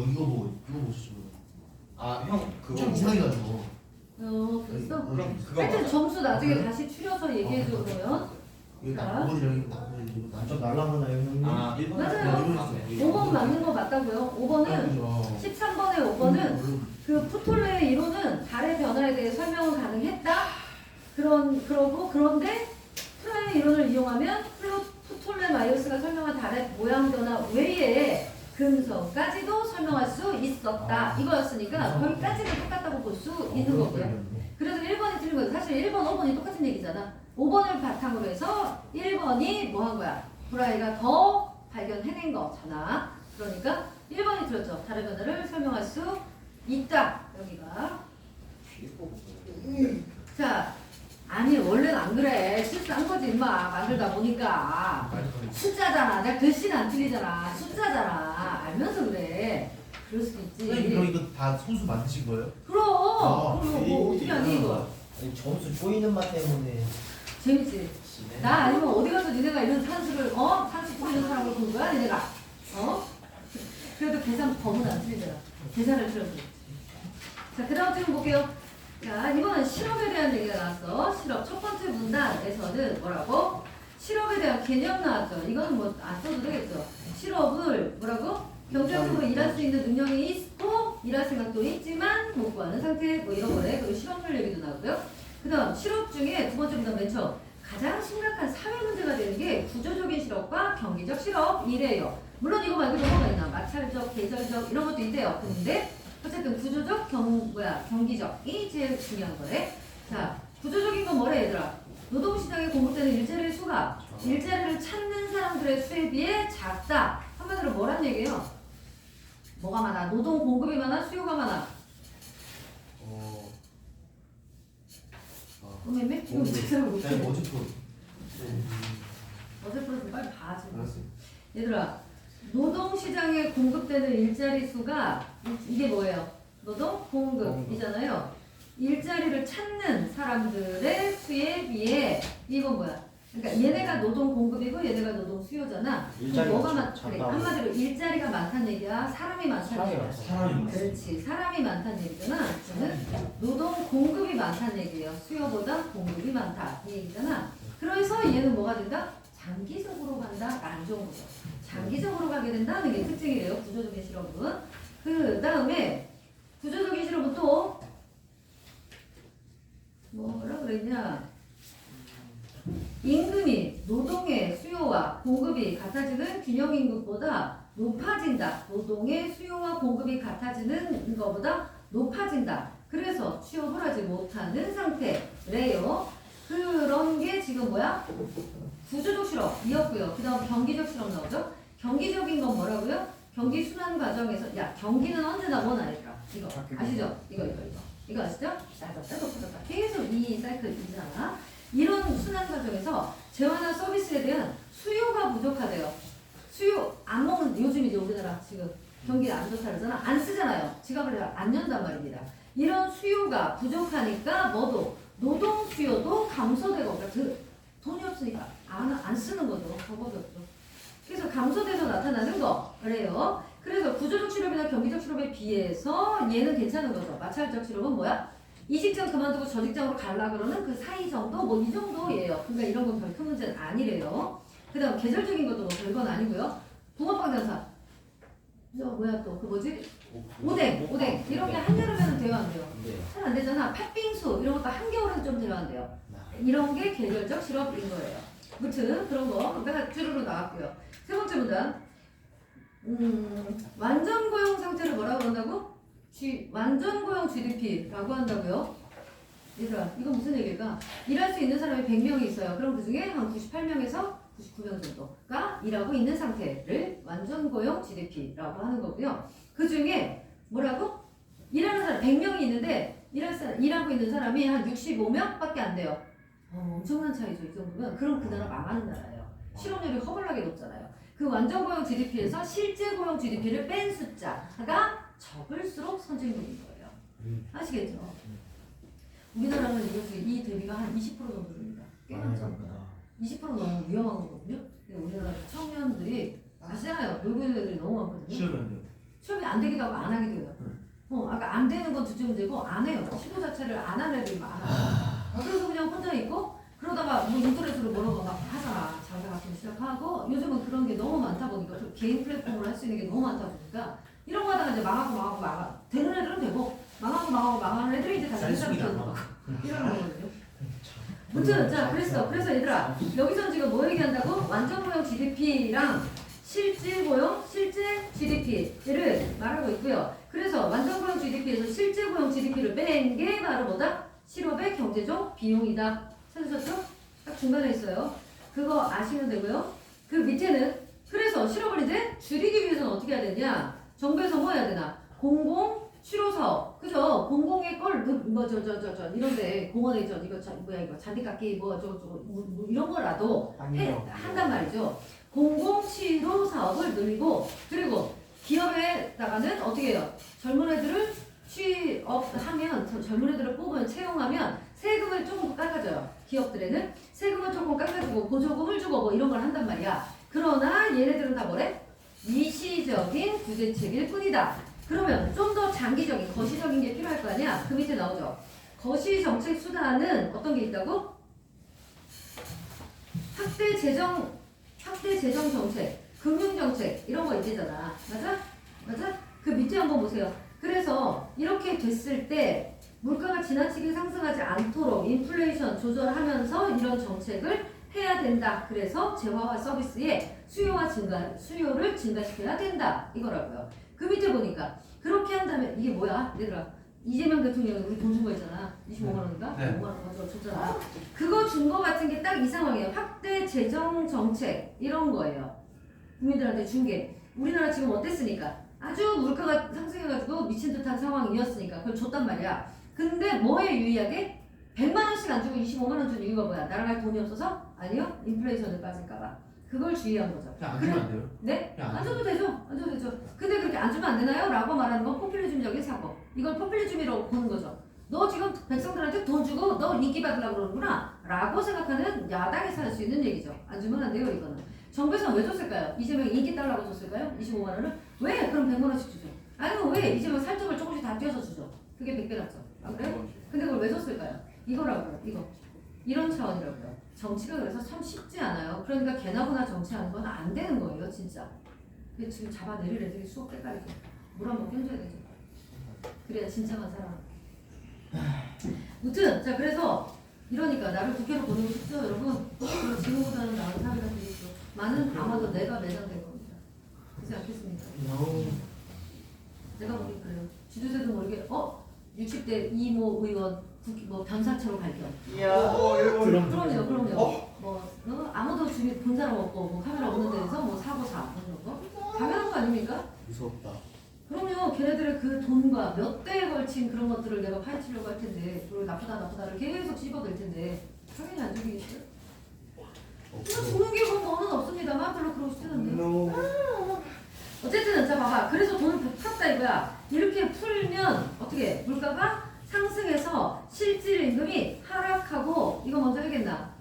보고 싶어. 아, 형 그거 좀 이상해가지고. 됐어? 그럼 그거 하여튼 맞아. 점수 나중에 다시 추려서 얘기해줘 그러면 이거 자. 나 5번이랑 이거 나 좀 날라가나요 형님? 아, 1번. 맞아요. 5번 맞는 거 맞다고요 5번은 13번에 5번은 그 푸톨레의 이론은 달의 변화에 대해 설명은 가능했다. 그런데 푸톨레의 이론을 이용하면 푸톨레마이오스가 설명한 달의 모양 변화 외에 금성까지도 설명할 수 있었다. 이거였으니까 거기까지는 똑같다고 볼 수 있는 거고요. 그래서 1번이 틀린 거죠. 사실 1번, 5번이 똑같은 얘기잖아. 5번을 바탕으로 해서 1번이 뭐 한 거야? 브라이가 더 발견해낸 거잖아. 그러니까 1번이 틀렸죠. 달의 변화를 설명할 수 있다. 여기가. 자, 아니 원래는 안 그래. 실수한 거지 임마. 만들다 보니까. 숫자잖아. 내가 글씨는 안 틀리잖아. 숫자잖아. 알면서 그래. 그럴 수도 선생님 있지. 그럼 이거 다 소수 만드신 거예요? 그럼. 아, 그럼 뭐 어떻게 하니 이거. 아니 점수 쪼이는 맛 때문에 재밌지? 나 아니면 어디 가서 니네가 이런 산수를 산수 풀리는 사람을 본 거야 니네가? 그래도 계산 범은 안 틀리더라. 계산을 틀어서 그렇지. 자, 그 다음 질문 볼게요. 자, 이번엔 실업에 대한 얘기가 나왔어. 실업 첫 번째 문단에서는 뭐라고? 실업에 대한 개념 나왔죠. 이거는 뭐 안 써도 되겠죠. 실업을 뭐라고? 경제적으로 일할 수 있는 능력이 있고 일할 생각도 있지만 못 구하는 상태 뭐 이런 거래. 그리고 실업률 얘기도 나오고요. 그 다음 실업 중에 두 번째 문단 맨 처음 가장 심각한 사회 문제가 되는 게 구조적인 실업과 경기적 실업이래요. 물론 이거 말고도 뭐가 있나? 마찰적, 계절적 이런 것도 있대요. 근데 어쨌든 구조적, 경기적이 제일 중요한 거래. 자, 구조적인 건 뭐래 얘들아? 노동시장에 공급되는 일자리의 수가 일자리를 찾는 사람들의 수에 비해 작다. 한마디로 뭐란 얘기예요? 뭐가 많아? 노동 공급이 많아? 수요가 많아? 맴매? 이거 제대로 못해. 그냥 어제 또 어제 풀어서 빨리 봐 지금. 알았어요. 얘들아, 노동시장에 공급되는 일자리 수가 이게 뭐예요? 노동 공급이잖아요. 일자리를 찾는 사람들의 수에 비해 이건 뭐야? 그러니까 얘네가 노동 공급이고 얘네가 노동 수요잖아. 일자리가 뭐가 많? 작다. 그래, 한마디로 일자리가 많다는 얘기야. 사람이 많다는 사람이 얘기야. 많다. 사람이 많아. 그렇지. 사람이 많다는 얘기잖아. 저는 노동 공급이 많다는 얘기예요. 수요보다 공급이 많다. 이 얘기잖아. 그래서 얘는 뭐가 된다? 장기적으로 간다. 라는 거죠. 장기적으로 가게 된다는 게 특징이래요. 구조적인 실업은. 그 다음에 구조적인 실업은 또 뭐라 그랬냐? 임금이 노동의 수요와 공급이 같아지는 균형임금보다 높아진다. 노동의 수요와 공급이 같아지는 것보다 높아진다. 그래서 취업을 하지 못하는 상태래요. 그런 게 지금 뭐야? 구조적 실업이었고요. 그 다음 경기적 실업 나오죠? 경기적인 건 뭐라고요? 경기 순환 과정에서 경기는 언제나 원 아닐까? 이거 아시죠? 이거 아시죠? 낮았다 높아졌다 계속 이 사이클이잖아. 이런 순환 과정에서 재화나 서비스에 대한 수요가 부족하대요. 수요 안 먹는 요즘 이제 우리나라 지금 경기 안 좋다 그러잖아. 안 쓰잖아요. 지갑을 안 연단 말입니다. 이런 수요가 부족하니까 뭐도 노동 수요도 감소되고 그러니까 돈이 없으니까 안 쓰는 거죠. 방법이 없죠. 그래서 감소돼서 나타나는 거래요. 그래서 구조적 실업이나 경기적 실업에 비해서 얘는 괜찮은 거죠. 마찰적 실업은 뭐야? 이 직장 그만두고 저 직장으로 가려 그러는 그 사이 정도? 뭐 이 정도예요. 그러니까 이런 건 별 큰 문제는 아니래요. 그 다음 계절적인 것도 뭐 별건 아니고요. 붕어빵장사. 저 뭐야 또 그 뭐지? 오뎅 이런 게 한여름에는 돼요 안 돼요? 잘 안 되잖아. 팥빙수 이런 것도 한겨울에는 좀 돼요 안 돼요? 이런 게 계절적 실업인 거예요. 무튼 그런 거 내가 주르륵 나왔고요. 세 번째 문단 완전 고용 상태를 뭐라고 그런다고? 완전 고용 GDP라고 한다고요? 얘들아 이거 무슨 얘기일까? 일할 수 있는 사람이 100명이 있어요. 그럼 그 중에 한 98명에서 99명 정도가 일하고 있는 상태를 완전 고용 GDP라고 하는 거고요. 그 중에 뭐라고? 일하는 사람 100명이 있는데 일하고 있는 사람이 한 65명밖에 안 돼요. 엄청난 차이죠. 이 정도면. 그럼 그 나라 망하는 나라예요. 실업률이 허벌나게 높잖아요. 그 완전 고용 GDP에서 실제 고용 GDP를 뺀 숫자가 적을수록 선진국인 거예요. 아시겠죠? 우리나라는 이 대비가 한 20% 정도 됩니다. 꽤 많죠. 20% 너무 위험한 거거든요. 우리나라 청년들이 아시잖아요. 놀고 있는 애들이 너무 많거든요. 시험이 안 돼요. 취업이 안 되기도 하고 안 하기도 해요. 아까 안 되는 건 둘째 문제고 안 해요. 시도 자체를 안 하는 애들이 많아요. 그래서 그냥 혼자 있고 그러다가 뭐 인터넷으로 뭐라고 막 하잖아. 자기가 같은 시작하고 요즘은 그런 게 너무 많다 보니까 또 개인 플랫폼으로 할 수 있는 게 너무 많다 보니까 이런 거 하다가 이제 망하고 되는 애들은 되고 망하는 애들이 이제 다시 회사를 키우는 거 이런 거거든요. 무튼 자 그래서 얘들아 여기서 지금 뭐 얘기한다고? 완전 고용 GDP랑 실제 고용, 실제 GDP를 말하고 있고요. 그래서 완전 고용 GDP에서 실제 고용 GDP를 뺀 게 바로 뭐다? 실업의 경제적 비용이다. 찾으셨죠? 딱 중간에 있어요. 그거 아시면 되고요. 그 밑에는 그래서 실업을 이제 줄이기 위해서는 어떻게 해야 되냐? 정부에서 뭐 해야 되나? 공공 취로 사업, 그죠? 공공의 걸, 이런데 공원에 이거 이거 잔디깎기 뭐 이런 거라도 한단 말이죠. 공공 취로 사업을 늘리고 그리고 기업에다가는 어떻게 해요? 젊은 애들을 취업하면 젊은 애들을 뽑으면 채용하면 세금을 조금 더 깎아줘요. 기업들에는 세금을 조금 깎아주고 보조금을 주고 뭐 이런 걸 한단 말이야. 그러나 얘네들은 다 뭐래? 미시적인 구제책일 뿐이다. 그러면 좀 더 장기적인 거시적인 게 필요할 거 아니야? 그 밑에 나오죠. 거시정책 수단은 어떤 게 있다고? 확대 재정 정책, 금융 정책 이런 거 있잖아. 맞아? 그 밑에 한번 보세요. 그래서 이렇게 됐을 때 물가가 지나치게 상승하지 않도록 인플레이션 조절하면서 이런 정책을 해야 된다. 그래서 재화와 서비스의 수요를 증가시켜야 된다. 이거라고요. 그 밑에 보니까 그렇게 한다면 이게 뭐야? 얘들아. 이재명 대통령이 우리 돈 준 거 있잖아. 25만 원인가? 네. 5만 원 가지고 줬잖아. 그거 준 거 같은 게 딱 이 상황이에요. 확대 재정 정책 이런 거예요. 국민들한테 준 게. 우리나라 지금 어땠으니까? 아주 물가가 상승해가지고 미친 듯한 상황이었으니까 그걸 줬단 말이야. 근데 뭐에 유의하게? 100만 원씩 안 주고 25만 원 준 이유가 뭐야? 나라갈 돈이 없어서? 아니요. 인플레이션에 빠질까봐. 그걸 주의한 거죠. 그냥 안 주면 안 돼요? 네? 그냥 안 줘도 되죠. 안 줘도 되죠. 근데 그렇게 안 주면 안 되나요? 라고 말하는 건 포퓰리즘적인 사고. 이걸 포퓰리즘이라고 보는 거죠. 너 지금 백성들한테 돈 주고 너 인기 받으려고 그러는구나 라고 생각하는 야당에서 할 수 있는 얘기죠. 안 주면 안 돼요 이거는. 정부에서는 왜 줬을까요? 이재명이 인기 달라고 줬을까요? 25만 원을? 왜? 그럼 100만 원씩 주죠. 아니면 왜? 이재명 살점을 조금씩 다 띄워서 주죠. 그게 100배 낫죠. 안 그래요? 근데 그걸 왜 줬을까요? 이거라고요. 이거. 이런 차원이라고요. 정치가 그래서 참 쉽지 않아요. 그러니까 개나구나 정치하는 건 안 되는 거예요, 진짜. 근데 지금 잡아내릴 애들이 수억 대가리죠. 물 한 번 껴줘야 되죠. 그래야 진짜만 살아. 무튼 자 그래서 이러니까 나를 국회로 보내고 싶죠, 여러분? 그럼 지금보다는 나은 사회가 되겠죠. 많은 아마도 내가 매장될 겁니다. 그렇지 않겠습니까? 내가 보기 그래요. 지도세도 모르게 60대 이모 의원 뭐 변사체로 발견. 그럼요. 아무도 주위 본 사람 없고 뭐 카메라 없는 데서 뭐 사고 이런 거 당연한 거 아닙니까? 무섭다. 그럼요. 걔네들의 그 돈과 몇 대에 걸친 그런 것들을 내가 파헤치려고 할 텐데 그리고 나쁘다를 계속 씹어댈 텐데 당연히 안 죽이겠어요? 이거 죽는 게 뭐 너는 없습니다만 별로 그러고 싶지 않은데. 어쨌든 자 봐봐. 그래서 돈을 탔다 이거야. 이렇게 풀면 어떻게 물가가 상승해서 실질 임금이 하락하고 이거 먼저 하겠나?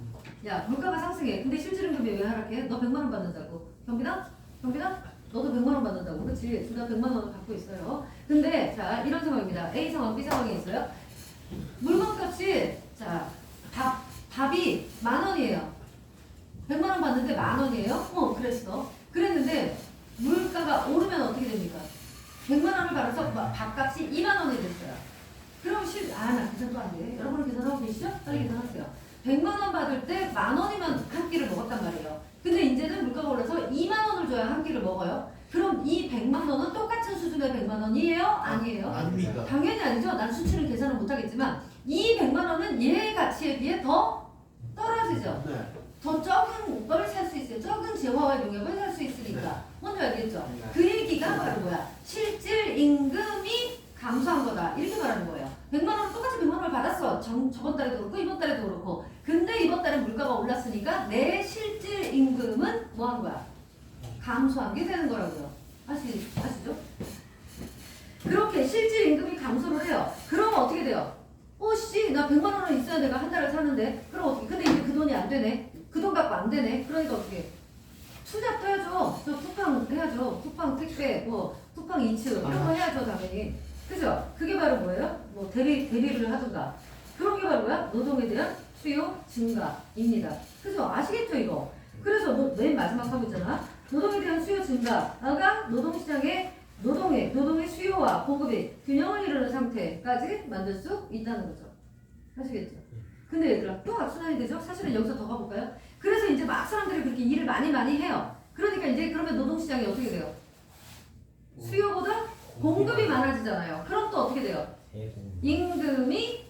야 물가가 상승해. 근데 실질 임금이 왜 하락해? 너 100만 원 받는다고. 경비나? 너도 100만 원 받는다고. 그치? 둘 다 100만 원을 갖고 있어요. 근데 자 이런 상황입니다. A 상황, B 상황이 있어요. 물건값이 자 밥이 10,000원이에요. 100만 원 받는데 10,000원이에요? 그랬어. 그랬는데 물가가 오르면 어떻게 됩니까? 100만 원을 받아서 밥값이 2만 원이 됐어요. 그럼 나 계산도 안 돼. 여러분은 계산하고 계시죠? 빨리 계산하세요. 100만 원 받을 때 10,000원이면 한 끼를 먹었단 말이에요. 근데 이제는 물가가 올라서 2만 원을 줘야 한 끼를 먹어요. 그럼 이 100만 원은 똑같은 수준의 100만 원이에요? 아니에요? 아닙니다. 당연히 아니죠. 난 수치는 계산을 못하겠지만 이 100만 원은 얘 가치에 비해 더 떨어지죠. 네. 더 적은 걸 살 수 있어요. 적은 재화와 용역을 살 수 있으니까. 뭔지 알겠죠? 네. 그 얘기가 바로 뭐야? 실질 임금이 감소한 거다. 이렇게 말하는 거예요. 100만 원 똑같이 100만 원을 받았어. 저번 달에도 그렇고 이번 달에도 그렇고. 근데 이번 달에 물가가 올랐으니까 내 실질 임금은 뭐 한 거야? 감소한 게 되는 거라고요. 아시죠? 그렇게 실질 임금이 감소를 해요. 그러면 어떻게 돼요? 나 100만 원은 있어야 내가 한 달을 사는데. 그럼 어떻게? 근데 이제 그 돈이 안 되네. 그 돈 갖고 안 되네. 그러니까 어떻게? 투잡도 해야죠. 저 쿠팡 해야죠. 쿠팡 택배, 쿠팡 2층 이런 거 해야죠, 당연히. 그죠? 그게 바로 뭐예요? 대리를 하든가. 그런 게 바로 뭐야? 노동에 대한 수요 증가입니다. 그죠? 아시겠죠, 이거? 그래서 맨 마지막 하고 있잖아. 노동에 대한 수요 증가가 노동시장의 노동의 수요와 공급이 균형을 이루는 상태까지 만들 수 있다는 거죠. 아시겠죠? 근데 얘들아, 또 악순환이 되죠? 사실은 여기서 더 가볼까요? 그래서 이제 막 사람들이 그렇게 일을 많이 해요. 그러니까 이제 그러면 노동시장이 어떻게 돼요? 수요보다 공급이 많아지잖아요. 그럼 또 어떻게 돼요? 임금이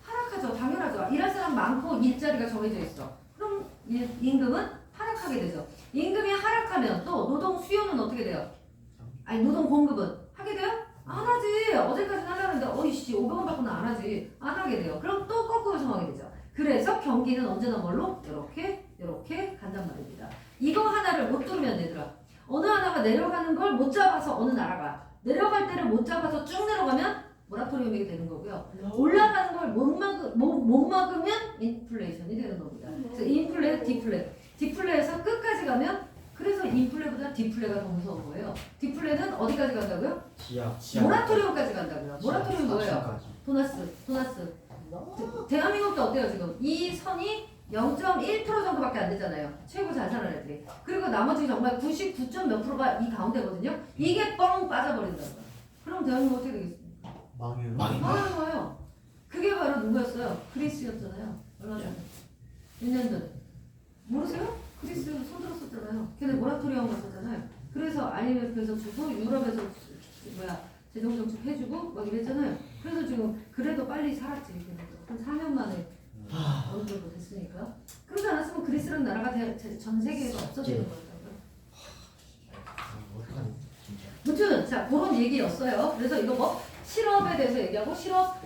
하락하죠. 당연하죠. 일할 사람 많고 일자리가 정해져 있어. 그럼 임금은 하락하게 되죠. 임금이 하락하면 또 노동 수요는 어떻게 돼요? 노동 공급은 하게 돼요? 안 하지. 어제까지는 하려는데 어이씨 500원 받고는 안 하지. 안 하게 돼요. 그럼 또 거꾸로 정하게 되죠. 그래서 경기는 언제나 뭘로? 이렇게 간단 말입니다. 이거 하나를 못 뚫으면 얘들아. 어느 하나가 내려가는 걸 못 잡아서 어느 나라가 내려갈 때를 못 잡아서 쭉 내려가면 모라토리움이 되는 거고요. 올라가는 걸 못 막으면 인플레이션이 되는 겁니다. 그래서 인플레, 디플레에서 끝까지 가면 그래서 인플레보다 디플레가 더 무서운 거예요. 디플레는 어디까지 간다고요? 지하. 모라토리움까지 간다고요. 모라토리움 뭐예요? 지하까지. 도나스. 대한민국도 어때요 지금? 이 선이 0.1% 정도밖에 안 되잖아요. 최고 잘 사는 애들이. 그리고 나머지 정말 99점 몇 프로가 이 가운데거든요. 이게 뻥 빠져버린다고요. 그럼 대한민국 어떻게 되겠습니까? 망해요. 망하는 거예요. 그게 바로 누구였어요? 그리스였잖아요. 얼마 전에. 몇 년 전에. 모르세요? 그리스 손 들었었잖아요. 걔네 모라토리엄 갔었잖아요. 그래서 IMF에서 주고 유럽에서 재정정책 해주고 막 이랬잖아요. 그래서 지금 그래도 빨리 살았지. 한 4년 만에 어느 정도 됐으니까. 그러지 않았으면 그리스라는 나라가 전 세계에서 없어지는 거였다고요. 어떡하니 진짜. 무튼 자 그런 얘기였어요. 그래서 이거 뭐 실업에 대해서 얘기하고 실업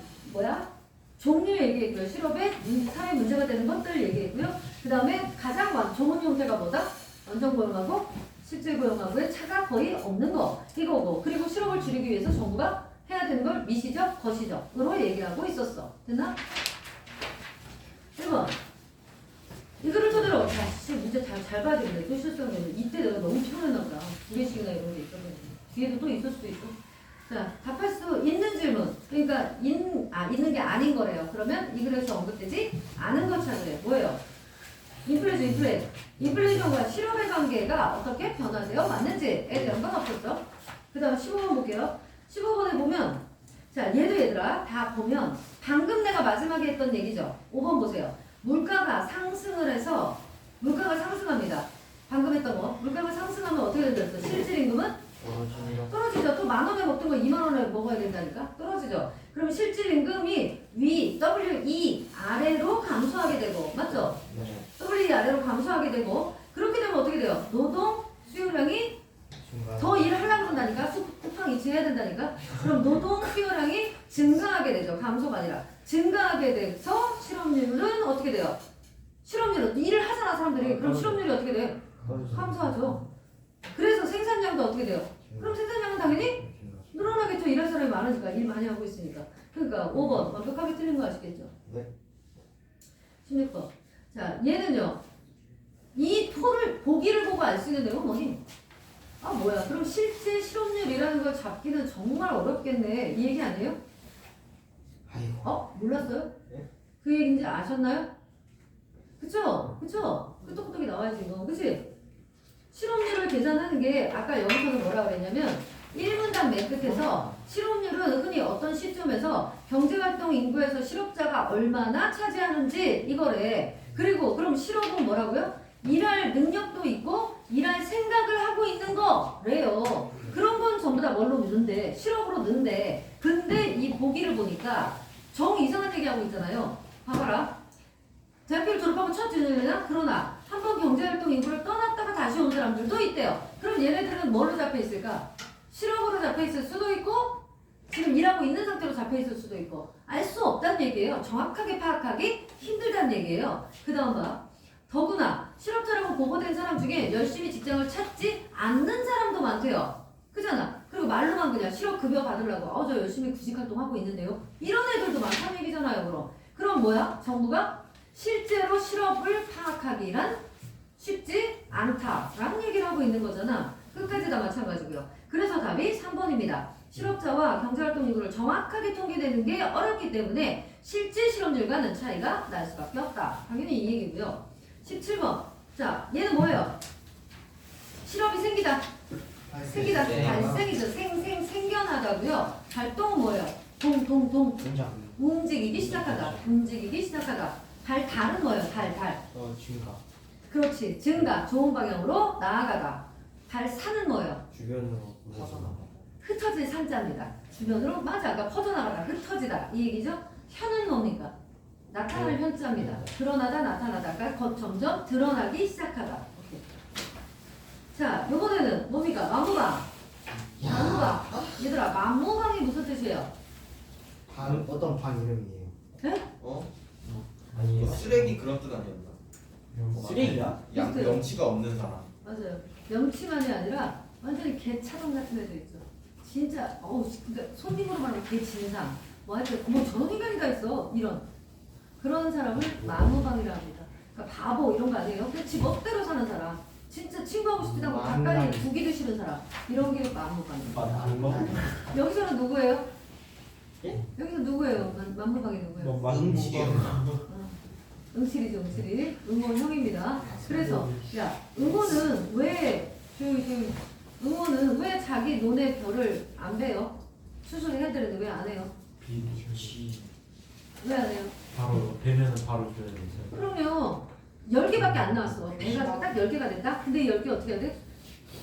종류 얘기했고요. 실업에 사회 문제가 되는 것들 얘기했고요. 그 다음에 가장 좋은 형태가 뭐다? 완전 고용하고 실질 고용하고의 차가 거의 없는 거 이거고 그리고 실업을 줄이기 위해서 정부가 해야 되는 걸 미시적, 거시적으로 얘기하고 있었어. 됐나? 1번 이거를 토대로 문제 잘 봐야 되겠네. 또 실수하면 이때 내가 너무 피곤했나 보다. 2개씩이나 이런 게 있었거든. 뒤에도 또 있을 수도 있고. 자, 답할 수 있는 질문. 그러니까 있는 게 아닌 거래요. 그러면 이 글에서 언급되지 않은 것 찾으래. 뭐예요? 인플레이션과 실업의 관계가 어떻게 변화되어 왔는지에 대한 건 없었죠. 그 다음 15번 볼게요. 15번에 보면 자 얘들아 다 보면 방금 내가 마지막에 했던 얘기죠. 5번 보세요. 물가가 상승을 해서 물가가 상승합니다. 방금 했던 거. 물가가 상승하면 어떻게 되죠? 실질임금은 떨어지죠. 또 10,000원에 먹던 거 20,000원에 먹어야 된다니까? 떨어지죠. 그럼 실질임금이 WE 아래로 감소하게 되고 맞죠? 네. WE 아래로 감소하게 되고 그렇게 되면 어떻게 돼요? 노동 수요량이 더 일을 하려고 그런다니까? 쿠팡 이체해야 된다니까? 그럼 노동 수요량이 증가하게 되죠. 감소가 아니라. 증가하게 돼서 실업률은 어떻게 돼요? 실업률은 일을 하잖아 사람들이. 그럼 실업률이 어떻게 돼요? 감소하죠. 그래서 생산량도 어떻게 돼요? 그럼 생산량은 당연히 늘어나겠죠. 일할 사람이 많으니까 일 많이 하고 있으니까. 그러니까 5번 완벽하게 틀린 거 아시겠죠? 네. 16번. 자 얘는요. 이 보기를 보고 알 수 있는 내용은 뭐니? 아 뭐야? 그럼 실제 실업률이라는 걸 잡기는 정말 어렵겠네. 이 얘기 아니에요? 아이고. 몰랐어요? 네? 그 얘기인지 아셨나요? 그쵸? 끄떡끄떡이 나와야지 이거. 그치? 실업률을 계산하는 게 아까 여기서는 뭐라 그랬냐면 1문단 맨 끝에서 실업률은 흔히 어떤 시점에서 경제활동 인구에서 실업자가 얼마나 차지하는지 이거래. 그리고 그럼 실업은 뭐라고요? 일할 능력도 있고 일할 생각을 하고 있는 거래요. 그런 건 전부 다 뭘로 넣는데 실업으로 넣는데 근데 이 보기를 보니까 정 이상한 얘기하고 있잖아요. 봐봐라. 대학교를 졸업하고 첫 진학이냐? 그러나 한번 경제활동 인구를 떠났다가 다시 온 사람들도 있대요. 그럼 얘네들은 뭘로 잡혀 있을까? 실업으로 잡혀 있을 수도 있고 지금 일하고 있는 상태로 잡혀 있을 수도 있고 알 수 없다는 얘기예요. 정확하게 파악하기 힘들다는 얘기예요. 그 다음 봐. 더구나 실업자라고 보고된 사람 중에 열심히 직장을 찾지 않는 사람도 많대요. 그잖아. 그리고 말로만 그냥 실업급여 받으려고 저 열심히 구직활동하고 있는데요. 이런 애들도 많다는 얘기잖아요. 그럼 뭐야? 정부가 실제로 실업을 파악하기란 쉽지 않다라는 얘기를 하고 있는 거잖아. 끝까지 다 마찬가지고요. 그래서 답이 3번입니다. 실업자와 경제활동 인구를 정확하게 통계되는 게 어렵기 때문에 실제 실업률과는 차이가 날 수밖에 없다. 당연히 이 얘기고요. 17번. 자, 얘는 뭐예요? 실업이 생기다. 생기다. 네. 발생이죠. 생겨나다고요. 발동은 뭐예요? 동. 등장. 움직이기 시작하다. 달은 뭐예요? 달. 증가. 그렇지. 증가. 좋은 방향으로 나아가다. 달산은 뭐예요? 주변으로 퍼져나가. 흩어질 산자입니다. 주변으로 맞아. 아까 퍼져나가다. 흩어지다. 이 얘기죠? 현은 뭡니까? 나타날 현자입니다. 드러나다 나타나다. 그러니까 점점 드러나기 시작하다. 오케이. 자, 요번에는 뭡니까? 나무가 만무방. 얘들아, 만무방이 무슨 뜻이에요? 방 어떤 방 이름이에요? 어? 아니에요. 쓰레기 그런 뜻 아니었나? 쓰레기야? 비슷해요. 명치가 없는 사람. 맞아요. 명치만이 아니라 완전히 개차동 같은 애들 있죠. 진짜 그러니까 손님으로 말하면 개진상. 뭐 하여튼 뭐 저런 인간이 다 있어. 이런 그런 사람을 만무방이라고 합니다. 그러니까 바보 이런 거 아니에요. 그냥 지 멋대로 사는 사람. 진짜 친구하고 싶지도 않고 가까이 두기도 싫은 사람. 이런 게 만무방이에요. 여기서는 누구예요? 여기서 누구예요? 만무방이 누구예요? 응칠이죠, 응칠이. 응원 형입니다. 그래서 야, 응원은 왜 응원은 왜 자기 논의 별을 안 베요? 수술을 해드리는데 왜 안 해요? 왜 안 해요? 바로 되면은 바로 줘야 되죠. 그럼요. 10개밖에 안 나왔어. 내가 딱 10개가 됐다? 근데 이 10개 어떻게 해야 돼?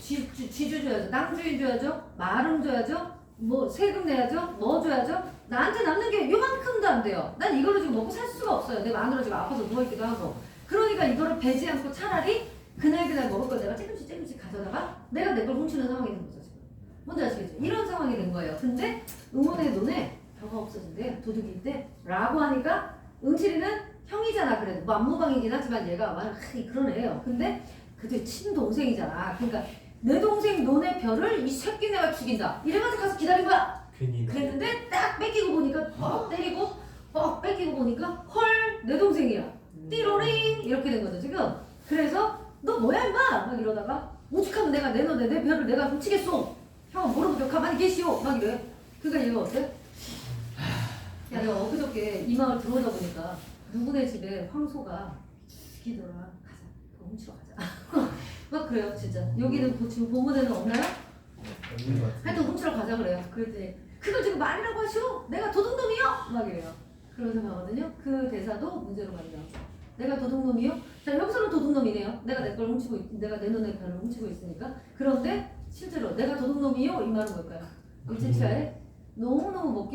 지주 줘야죠. 땅 주인 줘야죠. 마름 줘야죠. 뭐 세금 내야죠. 뭐 줘야죠. 나한테 남는 게 요만큼도 안 돼요. 난 이걸로 지금 먹고 살 수가 없어요. 내 마누라 지금 아파서 누워있기도 하고. 그러니까 이거를 배지 않고 차라리 그날 먹을 거 내가 조금씩 가져다가 내가 내 걸 훔치는 상황이 된 거죠. 지금. 뭔지 아시겠죠? 이런 상황이 된 거예요. 근데 응원의 논에 벼가 없어진대. 도둑일 때 라고 하니까 응칠이는 형이잖아. 그래도 만무방이긴 하지만 얘가 막 그런 애예요. 근데 그들 친동생이잖아. 그러니까 내 동생 논의 별을 이 새끼 내가 죽인다. 이래가지고 가서 기다린 거야. 괜히 그랬는데 딱 뺏기고 보니까 뻑 때리고 뻑 뺏기고 보니까 헐 내 동생이야. 띠로링 이렇게 된 거죠 지금. 그래서 너 뭐야 임마 막 이러다가 오죽하면 내가 내 논에 내 별을 내가 훔치겠소. 형은 모르고 가만히 계시오 막 이래. 그러니까 얘가 어때? 야 내가 엊그저께 이 마을 들어오다 보니까 누구네 집에 황소가 죽이더라. 가자 그거 훔치러 가자. 막 그래요 진짜. 여기는 지금 본문에는 없나요? 하여튼 훔치러 가자 그래요. 그랬더니 그걸 지금 말이라고 하시오? 내가 도둑놈이요? 막 이래요. 그런 생각하거든요. 그 대사도 문제로 많이 나오죠. 내가 도둑놈이요? 자 여기서는 도둑놈이네요. 내가 내 걸 훔치고 내가 내 눈의 별을 훔치고 있으니까. 그런데 실제로 내가 도둑놈이요? 이 말은 뭘까요? 일제차에 너무너무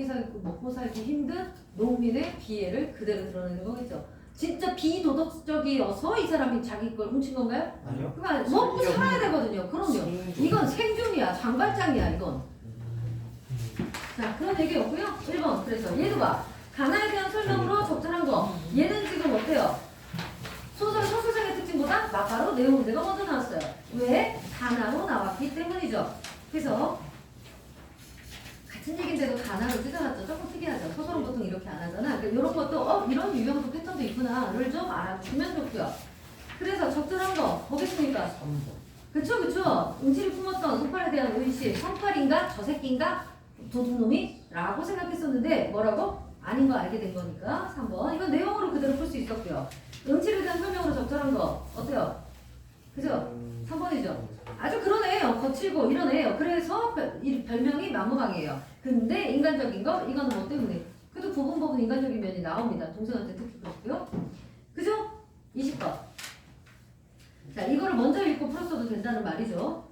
먹고 살기 힘든 농민의 비애를 그대로 드러내는 거겠죠. 진짜 비도덕적이어서 이 사람이 자기 걸 훔친 건가요? 아니요. 그러니까 먹고 살아야 되거든요. 그럼요. 이건 생존이야. 장발장이야 이건. 자 그런 얘기였고요. 1번 그래서 얘도 봐. 가나에 대한 설명으로 적절한 거. 얘는 지금 어때요? 소설상의 특징보다 막바로 내용 문제가 먼저 나왔어요. 왜? 가나로 나왔기 때문이죠. 그래서 같은 얘기인데도 가나로 찢어놨죠. 조금 특이하죠. 소설은 보통 이렇게 안 하잖아. 그러니까 이런 것도 이런 유형도 패턴도 있구나를 좀 알아주면 좋고요. 그래서 적절한 거 뭐겠습니까? 3번. 그쵸. 응치를 품었던 소팔에 대한 의식. 성팔인가? 저 새끼인가? 도둑놈이? 라고 생각했었는데 뭐라고? 아닌 거 알게 된 거니까 3번. 이건 내용으로 그대로 풀 수 있었고요. 응치에 대한 설명으로 적절한 거 어때요? 그죠? 3번이죠. 아주 그런 애예요. 거칠고 이런 애예요. 그래서 이 별명이 만무방이에요. 근데 인간적인 거 이거는 뭐 때문에? 그래도 부분 인간적인 면이 나옵니다. 동생한테 특히 그렇고요. 그죠? 20번. 자 이거를 먼저 읽고 풀었어도 된다는 말이죠.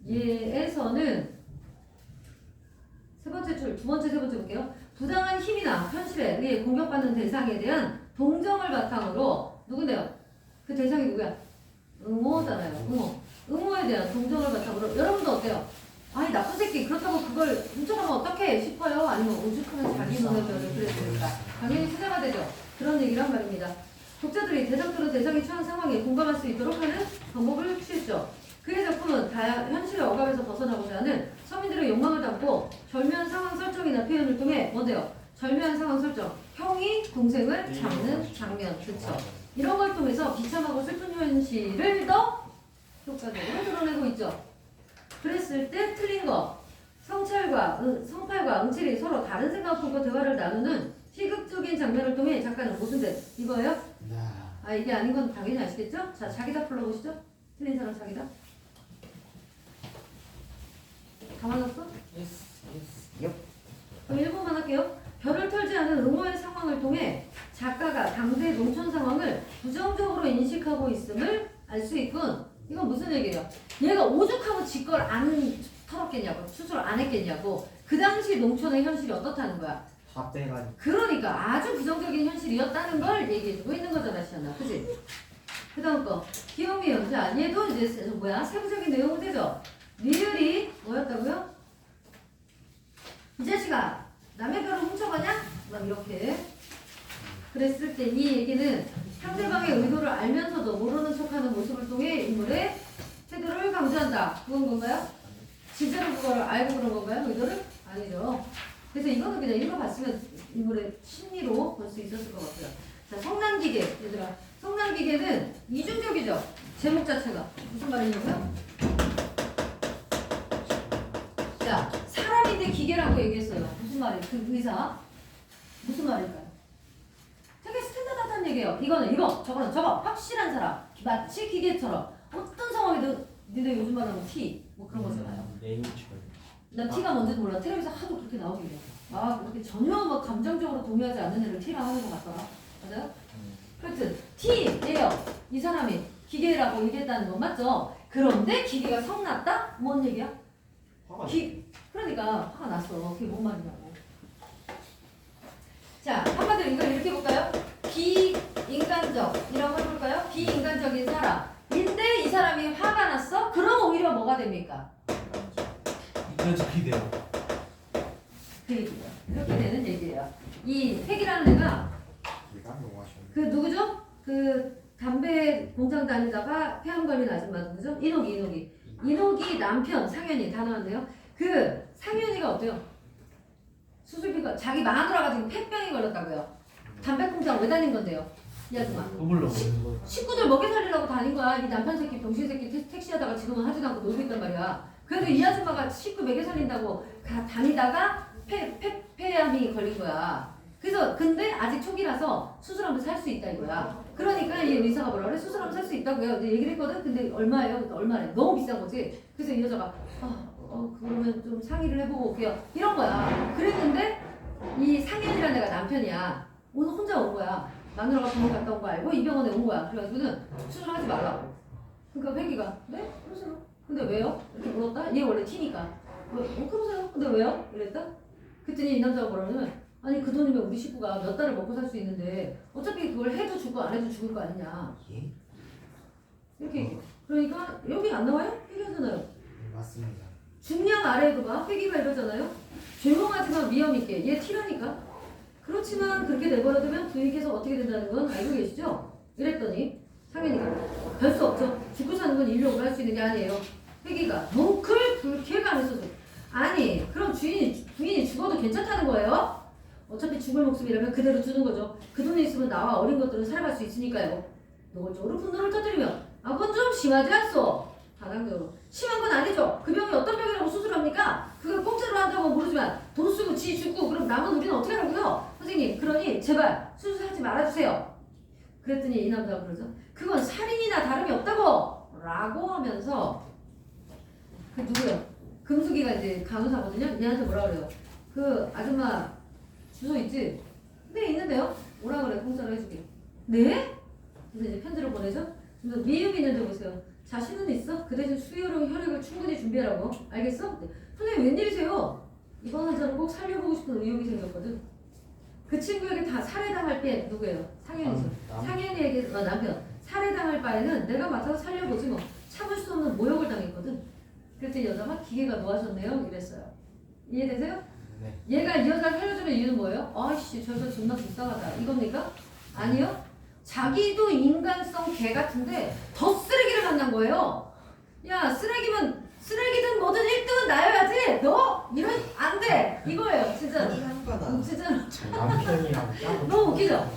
얘에서는 세 번째 세 번째 볼게요. 부당한 힘이나 현실에 의해 공격받는 대상에 대한 동정을 바탕으로 누군데요? 그 대상이 누구야? 응모잖아요. 응모에 대한 동정을 바탕으로 여러분도 어때요? 아니 나쁜 새끼 그렇다고 그걸 훔쳐가면 어떡해 싶어요? 아니면 오죽하면 자기 눈의 별을 그랬으니까 당연히 투자가 되죠. 그런 얘기란 말입니다. 독자들이 대상토론 대상이 처한 상황에 공감할 수 있도록 하는 방법을 취했죠. 그의 작품은 현실의 억압에서 벗어나고자 하는 서민들의 욕망을 담고 절묘한 상황 설정이나 표현을 통해 뭔데요? 절묘한 상황 설정, 형이 동생을 잡는 장면, 그쵸? 이런 걸 통해서 비참하고 슬픈 현실을 더 효과적으로 드러내고 있죠. 그랬을 때 틀린 거, 성팔과 응칠이 서로 다른 생각을 품고 대화를 나누는 희극적인 장면을 통해 작가는 무슨 뜻? 이거예요? 아 이게 아닌 건 당연히 아시겠죠? 자 자기다 불러보시죠. 틀린 사람 자기다. 다 맞았어? 그럼 1번만 할게요. 별을 털지 않은 응모의 상황을 통해 작가가 당대 농촌 상황을 부정적으로 인식하고 있음을 알 수 있군. 이건 무슨 얘기예요? 얘가 오죽하고 지 걸 안 털었겠냐고, 수술 안 했겠냐고. 그 당시 농촌의 현실이 어떻다는 거야? 다 빼가지고. 그러니까 아주 부정적인 현실이었다는 걸 얘기해주고 있는 거잖아, 시연아. 그치? 그 다음 거. 기억미음. 자, 얘도 이제 세부적인 내용은 되죠? 리을이 뭐였다고요? 그랬을 때 이 얘기는 상대방의 의도를 알면서도 모르는 척하는 모습을 통해 인물의 태도를 강조한다. 그건 건가요? 진짜로 그걸 알고 그런 건가요? 의도를? 아니죠. 그래서 이거는 그냥 읽어봤으면 인물의 심리로 볼 수 있었을 것 같아요. 자, 성난기계. 얘들아. 성난기계는 이중적이죠. 제목 자체가. 무슨 말이냐고요? 자, 사람인데 기계라고 얘기했어요. 무슨 말이에요? 그 의사. 무슨 말일까요? 되게 스탠다드한 얘기예요. 이거는 이거, 저거는 저거. 확실한 사람. 마치 기계처럼. 어떤 상황에도 니네 요즘 말하는 T. 뭐 그런 거잖아요. 네이처. 난 T가 뭔지 몰라. 텔레비에서 하도 그렇게 나오길래. 아, 그렇게 전혀 막 감정적으로 동의하지 않는 애를 T라고 하는 것 같더라. 맞아요? 하여튼 T예요. 이 사람이 기계라고 얘기했다는 건 맞죠? 그런데 기계가 성났다? 뭔 얘기야? 그러니까 화가 났어. 그게 뭔 말이냐고. 자, 한마디로 이걸 이렇게 볼까요? 비인간적이라고 해볼까요? 비인간적인 사람인데 이 사람이 화가 났어? 그럼 오히려 뭐가 됩니까? 인간적 기대요. 그 얘기예요. 이렇게 되는 얘기예요. 이 팩이라는 애가 그 누구죠? 그 담배 공장 다니다가 폐암 걸린 아줌마 누구죠? 이노기 남편 상현이 다 나왔네요. 그 상현이가 어때요? 수술비가 자기 마누라가 지금 폐병이 걸렸다고요. 담배 공장 왜 다닌 건데요? 이 아줌마. 뽑으려고. 식구들 먹여 살리려고 다닌 거야. 이 남편 새끼 병신 새끼 택시 하다가 지금은 하지도 않고 놀고 있단 말이야. 그래도 이 아줌마가 식구 먹여 살린다고 다니다가 폐암이 걸린 거야. 그래서 근데 아직 초기라서 수술하면 살 수 있다 이거야. 그러니까 이 의사가 뭐라 그래? 수술하면 살 수 있다고요. 근데 얘기를 했거든. 근데 얼마예요? 그러니까 얼마래? 너무 비싼 거지. 그래서 이 여자가 그러면 좀 상의를 해보고 올게요. 이런 거야. 그랬는데 이 상현이라는 애가 남편이야. 오늘 혼자 온 거야. 마누라가 병원 갔다 온 거 알고 이 병원에 온 거야. 그래가지고는 수술하지 말라고. 그러니까 회기가 네? 그러세요. 근데 왜요? 이렇게 물었다. 얘 원래 T니까. 그러세요. 근데 왜요? 이랬다. 그랬더니 이 남자가 뭐라냐면 아니 그 돈이면 우리 식구가 몇 달을 먹고 살 수 있는데 어차피 그걸 해도 죽고 안 해도 죽을 거 아니냐. 이렇게 얘기해. 그러니까 여기 안 나와요? 회계하잖아요. 맞습니다. 중량 아래에도 봐. 회계가 이러잖아요. 조용하지만 위험 있게. 얘 T라니까. 그렇지만 그렇게 내버려두면 부인께서 어떻게 된다는 건 알고 계시죠? 이랬더니 상현이가 별 수 없죠. 죽고 사는 건 인력으로 할 수 있는 게 아니에요. 회계가 뭉클 불쾌가 안 했어서 아니 그럼 부인이 죽어도 괜찮다는 거예요? 어차피 죽을 목숨이라면 그대로 주는 거죠. 그 돈이 있으면 나와 어린 것들은 살아갈 수 있으니까요. 노골적으로 분노를 터뜨리면 그건 좀 심하지 않소? 다당적으로 심한 건 아니죠. 그 병이 어떤 병이라고 수술합니까? 그걸 공짜로 한다고 모르지만 돈 쓰고 지 죽고 그럼 남은 우리는 어떻게 하라고요? 선생님 그러니 제발 수술하지 말아주세요. 그랬더니 이 남자가 그러죠. 그건 살인이나 다름이 없다고 라고 하면서 그 누구요? 금숙이가 이제 간호사거든요. 얘한테 뭐라 그래요? 그 아줌마 주소 있지? 네 있는데요. 오라 그래 공짜로 해줄게. 네? 그래서 이제 편지를 보내죠. 그래서 미움 있는데 보세요. 자신은 있어? 그 대신 수혈용 혈액을 충분히 준비하라고. 알겠어? 선생님 웬일이세요? 이번 환자는 꼭 살려보고 싶은 의욕이 생겼거든. 그 친구에게 다 살해당할 때 누구예요? 상현이죠. 상현이에게 남편 살해당할 바에는 내가 맡아서 살려보지 뭐. 참을 수 없는 모욕을 당했거든. 그랬더니 여자가 기계가 노하셨네요 이랬어요. 이해되세요? 네. 얘가 이 여자를 살려주는 이유는 뭐예요? 아이씨 저 여자 존나 불쌍하다 이겁니까? 아니요. 자기도 인간성 개 같은데 더 쓰레기를 만난 거예요. 야 쓰레기든 뭐든 1등은 나여야지. 너 이런 안 돼. 이거예요 진짜. 진짜 남편이랑 짜고. 너무 웃기죠?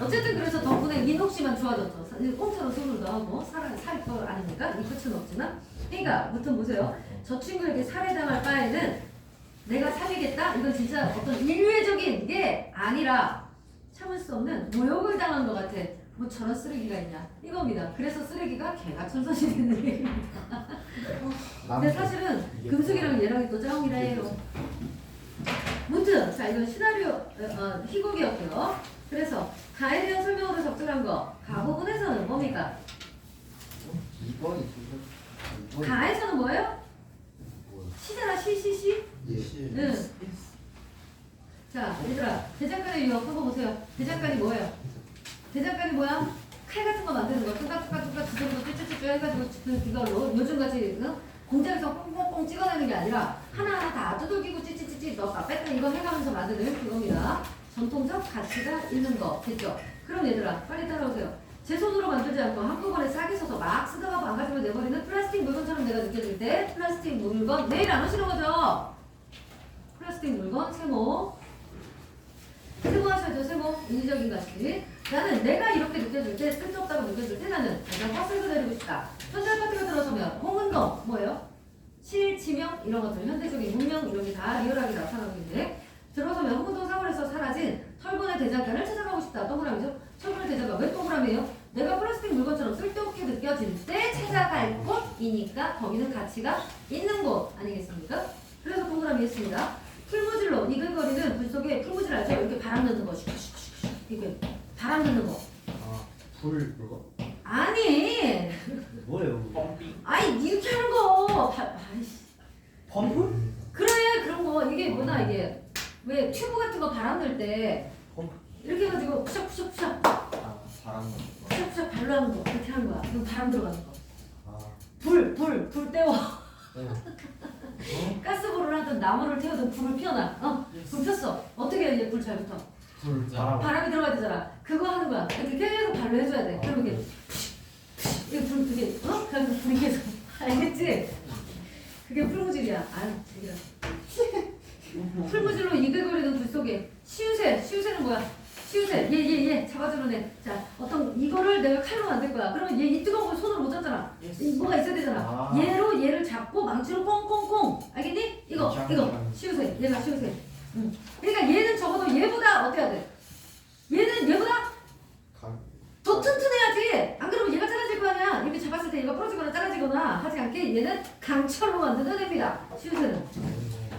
어쨌든 그래서 덕분에 민옥 씨만 좋아졌죠. 공짜로 수술도 하고 살 거 아닙니까? 이 끝은 없지만. 그러니까 무튼 보세요. 저 친구에게 살해당할 바에는 내가 살리겠다? 이건 진짜 어떤 인류애적인 게 아니라 참을 수 없는 모욕을 당한 것 같아. 뭐 저런 쓰레기가 있냐 이겁니다. 그래서 쓰레기가 개가 천선이 되는 얘기입니다. 근데 사실은 금숙이랑 얘랑이 또 짱이라 해요. 무튼 자 이건 시나리오 희곡이었고요. 그래서 가에 대한 설명으로 적절한 거 가 부분에서는 뭡니까? 가에서는 뭐예요? 시잖아 시. 예. 응. 자 얘들아 대장간의 유형 한번 보세요. 대장간이 뭐예요? 대장간이 뭐야? 칼 같은 거 만드는 거 뚜까뚜까 주전부 쭈쭈쭈쭈 해가지고 그걸로 요즘같이 공장에서 꽁꽁꽁 찍어내는 게 아니라 하나하나 다 두들기고 찌찌찌찌 넣었다 뺐다 이거 해가면서 만드는 그겁니다. 전통적 가치가 있는 거 됐죠? 그럼 얘들아 빨리 따라오세요. 제 손으로 만들지 않고 한꺼번에 싸게 써서 막 쓰다가 망가지면 내버리는 플라스틱 물건처럼 내가 느껴질 때 플라스틱 물건 내일 안 오시는 거죠? 플라스틱 물건 세모 하셔야죠. 세모 인위적인 가치. 나는 내가 이렇게 느껴질 때 쓸데없다고 느껴질 때 나는 내가 화살표 내리고 싶다. 현대 아파트가 들어서면 홍은동 뭐예요? 실지명 이런 것들 현대적인 문명 이런 게 다 리얼하게 나타나고 있는데 들어서면 홍은동 4월에서 사라진 철분의 대장간을 찾아가고 싶다. 동그라미죠? 철분의 대장간 왜 동그라미예요? 내가 플라스틱 물건처럼 쓸데없게 느껴질 때 찾아갈 곳이니까 거기는 가치가 있는 곳 아니겠습니까? 그래서 동그라미 했습니다. 풀무질로 이글거리는 불 속에 풀무질 알죠? 이렇게 바람 넣는 거 슉슉슉슉 이렇게 바람 넣는 거 불 그거? 아니 뭐예요? 아니 이렇게 하는 거 아이씨 펌프? 그래 그런 거 이게 뭐나 이게 왜 튜브 같은 거 바람 넣을 때 펌프? 이렇게 해가지고 푸샥푸샥푸샥 아 바람 푸샥푸샥 발로 하는 거 그렇게 하는 거야. 그럼 바람 들어가는 거. 아, 불 때워. 네. 가스불을 하든 나무를 태우든 불을 피워놔. 불 폈어. 어떻게 해야 이제 불 잘 붙어? 불 바람. 바람이 들어가야 되잖아. 그거 하는 거야. 이렇게 계속 발로 해줘야 돼. 그러면 이게 이게 불 그게 그래서 불이 계속 알겠지? 그게 풀무질이야. 아유 되게. 풀무질로 이글거리는 불 속에 시우새는 뭐야? 시우새 얘 잡아주는 애. 자 어떤 이거를 내가 칼로 만들 거야. 그러면 얘 이 뜨거운 걸 손으로 못 잡잖아. 뭐가 있어야 되잖아. 아. 얘를 잡고 망치로 꽁꽁꽁. 알겠니? 이거 시우새. 얘가 시우새. 응. 그러니까 얘는 적어도 얘보다 어때야 돼? 얘는 얘보다 더 튼튼해야지. 안 그러면 얘가 잘라질 거 아니야. 이렇게 잡았을 때 얘가 부러지거나 잘라지거나 하지 않게 얘는 강철로 만드는 애입니다. 시우새는.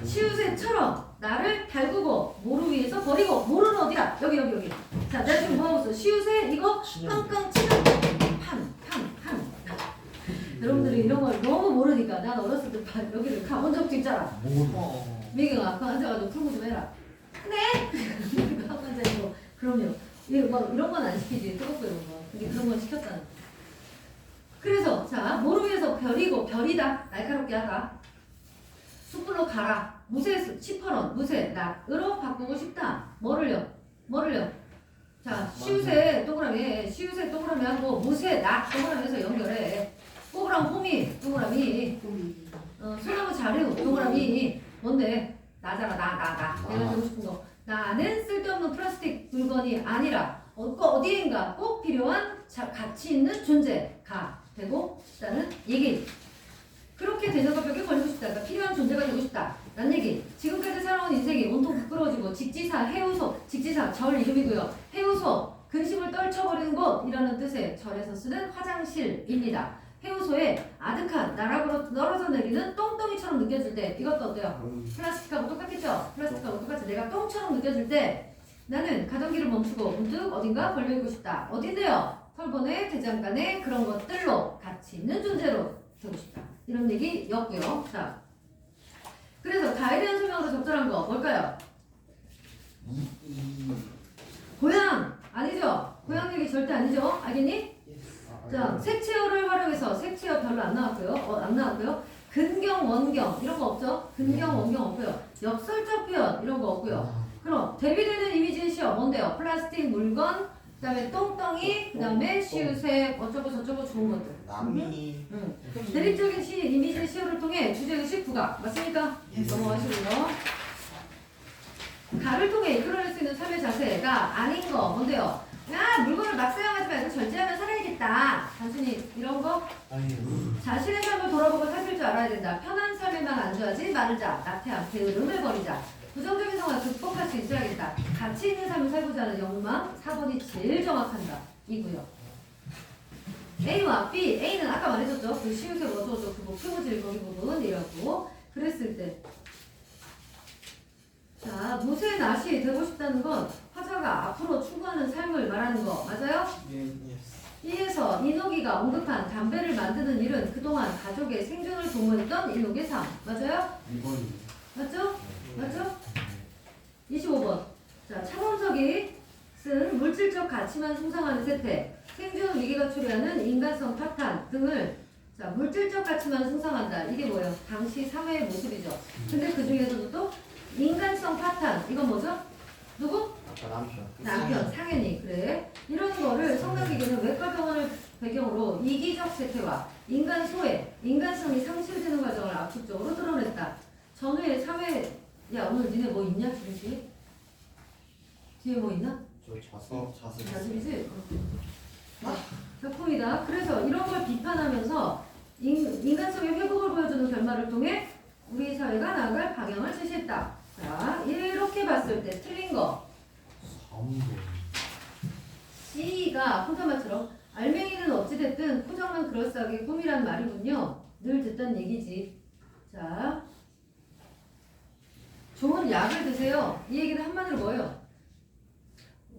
시우새처럼 나를 달구고 모루 위에서 버리고 모루는 어디야? 여기. 자 내가 지금 뭐하고 있어? 시우새 이거 깡깡 치는 판. 여러분들이 이런 걸 너무 모르니까 난 어렸을 때 여기를 가본 적도 있잖아. 미경아 그거 앉아가지고 풀무 좀 해라. 네? 그거 하고 앉아있고 그럼요. 이거 막 이런 건 안 시키지. 뜨겁고 이런 거. 근데 그런 건 시켰다는 거. 그래서 자 모루 위에서 별이다. 날카롭게 하다. 숯불로 갈아. 무쇠 시퍼런 무쇠 낙으로 바꾸고 싶다. 뭐를요? 자 시우새 동그라미 하고 무쇠 낙 동그라미에서 연결해. 꼬부랑 호미 동그라미. 소나무 자루 동그라미. 뭔데? 나잖아 나. 내가 되고 싶은 거. 나는 쓸데없는 플라스틱 물건이 아니라 어디인가 꼭 필요한 가치 있는 존재가 되고 싶다는 얘기. 그렇게 대전과 벽에 걸리고 싶다. 그러니까 필요한 존재가 되고 싶다. 라는 얘기. 지금까지 살아온 인생이 온통 부끄러워지고 직지사 절 이름이고요. 해우소 근심을 떨쳐버리는 곳이라는 뜻의 절에서 쓰는 화장실입니다. 해우소에 아득한 나락으로 떨어져 내리는 똥덩이처럼 느껴질 때 이것도 어때요? 플라스틱하고 똑같겠죠? 플라스틱하고 똑같이 내가 똥처럼 느껴질 때 나는 가던 길을 멈추고 문득 어딘가 걸려있고 싶다. 어딘데요? 털보네 대장간에 그런 것들로 가치 있는 존재로 되고 싶다. 이런 얘기였고요. 자, 그래서 가에 대한 설명으로 적절한 거 뭘까요? 고향 아니죠? 고향 얘기 절대 아니죠? 알겠니? 자, 색채어를 활용해서 색채어 별로 안 나왔고요. 근경, 원경 이런 거 없죠? 근경, 원경 없고요. 역설적 표현 이런 거 없고요. 그럼 대비되는 이미지 시어 뭔데요? 플라스틱 물건, 그다음에 똥덩이, 그다음에 시우새 어쩌고 저쩌고 좋은 것들. 남이 대립적인 이미지 시어를 통해 주제의식 부각 맞습니까? 넘어가시고요. 가를 통해 이끌어낼 수 있는 삶의 자세가 아닌 거 뭔데요? 야 물건을 막 사용하지 말고 절제하며 살아야겠다. 단순히 이런 거 자신의 삶을 돌아보고 살필 줄 알아야 된다. 편한 삶에만 안주하지 말자. 나태함, 게으름을 버리자. 부정적인 상황을 극복할 수 있어야겠다. 가치 있는 삶을 살고자 하는 욕망 4번이 제일 정확한다. 이고요. A와 B, A는 아까 말해줬죠. 그 시우새 어쩌고저쩌고 그 목표무질 거기 부분이라고 그랬을 때 자, 무쇠 낫이 되고 싶다는 건 화자가 앞으로 추구하는 삶을 말하는 거 맞아요? 이에서 이노기가 언급한 담배를 만드는 일은 그동안 가족의 생존을 도모했던 이노기의 삶 맞아요? 맞죠? 맞죠? 25번 자, 차범석이 쓴 물질적 가치만 숭상하는 세태 생존 위기가 초래하는 인간성 파탄 등을 자, 물질적 가치만 숭상한다. 이게 뭐예요? 당시 사회의 모습이죠. 근데 그 중에서도 또 인간성 파탄 이건 뭐죠? 누구? 아까 남편. 남편, 상현이, 그래. 이런 거를 성관계계는 외과병원을 배경으로 이기적 세태와 인간 소외, 인간성이 상실되는 과정을 압축적으로 드러냈다. 전후의 사회, 야 오늘 니네 뭐 있냐 지금 뒤에 뭐 있나? 저 자수. 자수. 자습이지? 작품이다. 그래서 이런 걸 비판하면서 인간성의 회복을 보여주는 결말을 통해 우리 사회가 나아갈 방향을 제시했다. 자, 이렇게 봤을 때 틀린 거. 3번. C가 포장마처럼 알맹이는 어찌됐든 포장만 그럴싸하게 꿈이란 말이군요. 늘 듣던 얘기지. 자, 좋은 약을 드세요. 이 얘기는 한마디로 뭐예요?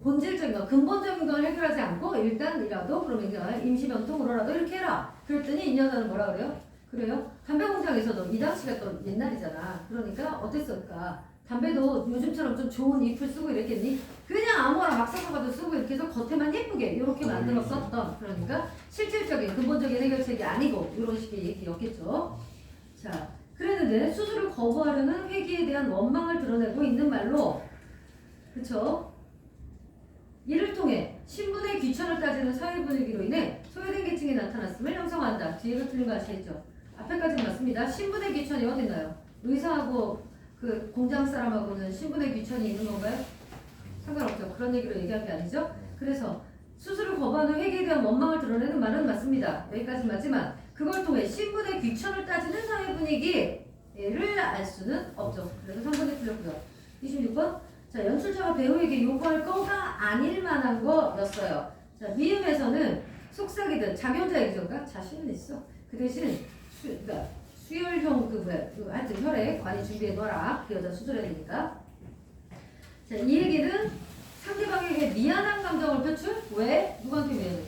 본질적인 거, 근본적인 걸 해결하지 않고 일단이라도 그러면 임시병통으로라도 이렇게 해라. 그랬더니 이 여자는 뭐라 그래요? 그래요? 담배 공장에서도 이 당시가 또 옛날이잖아. 그러니까 어땠을까? 담배도 요즘처럼 좀 좋은 잎을 쓰고 이랬겠니? 그냥 아무거나 막 섞어가지고 쓰고 이렇게 해서 겉에만 예쁘게 이렇게 만들었었던, 그러니까 실질적인 근본적인 해결책이 아니고 이런 식의 얘기였겠죠. 자, 그랬는데 수술을 거부하려는 회기에 대한 원망을 드러내고 있는 말로, 그쵸? 이를 통해 신분의 귀천을 따지는 사회 분위기로 인해 소외된 계층이 나타났음을 형성한다. 뒤에가 틀린 거 아시겠죠? 앞에까지는 맞습니다. 신분의 귀천이 어디 있나요? 의사하고 그 공장 사람하고는 신분의 귀천이 있는 건가요? 상관없죠. 그런 얘기로 얘기한 게 아니죠. 그래서 수술을 거부하는 회계에 대한 원망을 드러내는 말은 맞습니다. 여기까지는 맞지만 그걸 통해 신분의 귀천을 따지는 사회 분위기를 알 수는 없죠. 그래서 3번이 틀렸고요. 26번. 자, 연출자가 배우에게 요구할 거가 아닐 만한 거였어요. 자, 미음에서는 속삭이듯 자기 혼자 얘기죠. 그러니까 자신은 있어. 그 대신 그러니까 수혈형 하여튼 혈액 많이 준비해 둬라. 그 여자 수술해야 되니까. 자, 이 얘기는 상대방에게 미안한 감정을 표출? 왜? 누구한테 미안해?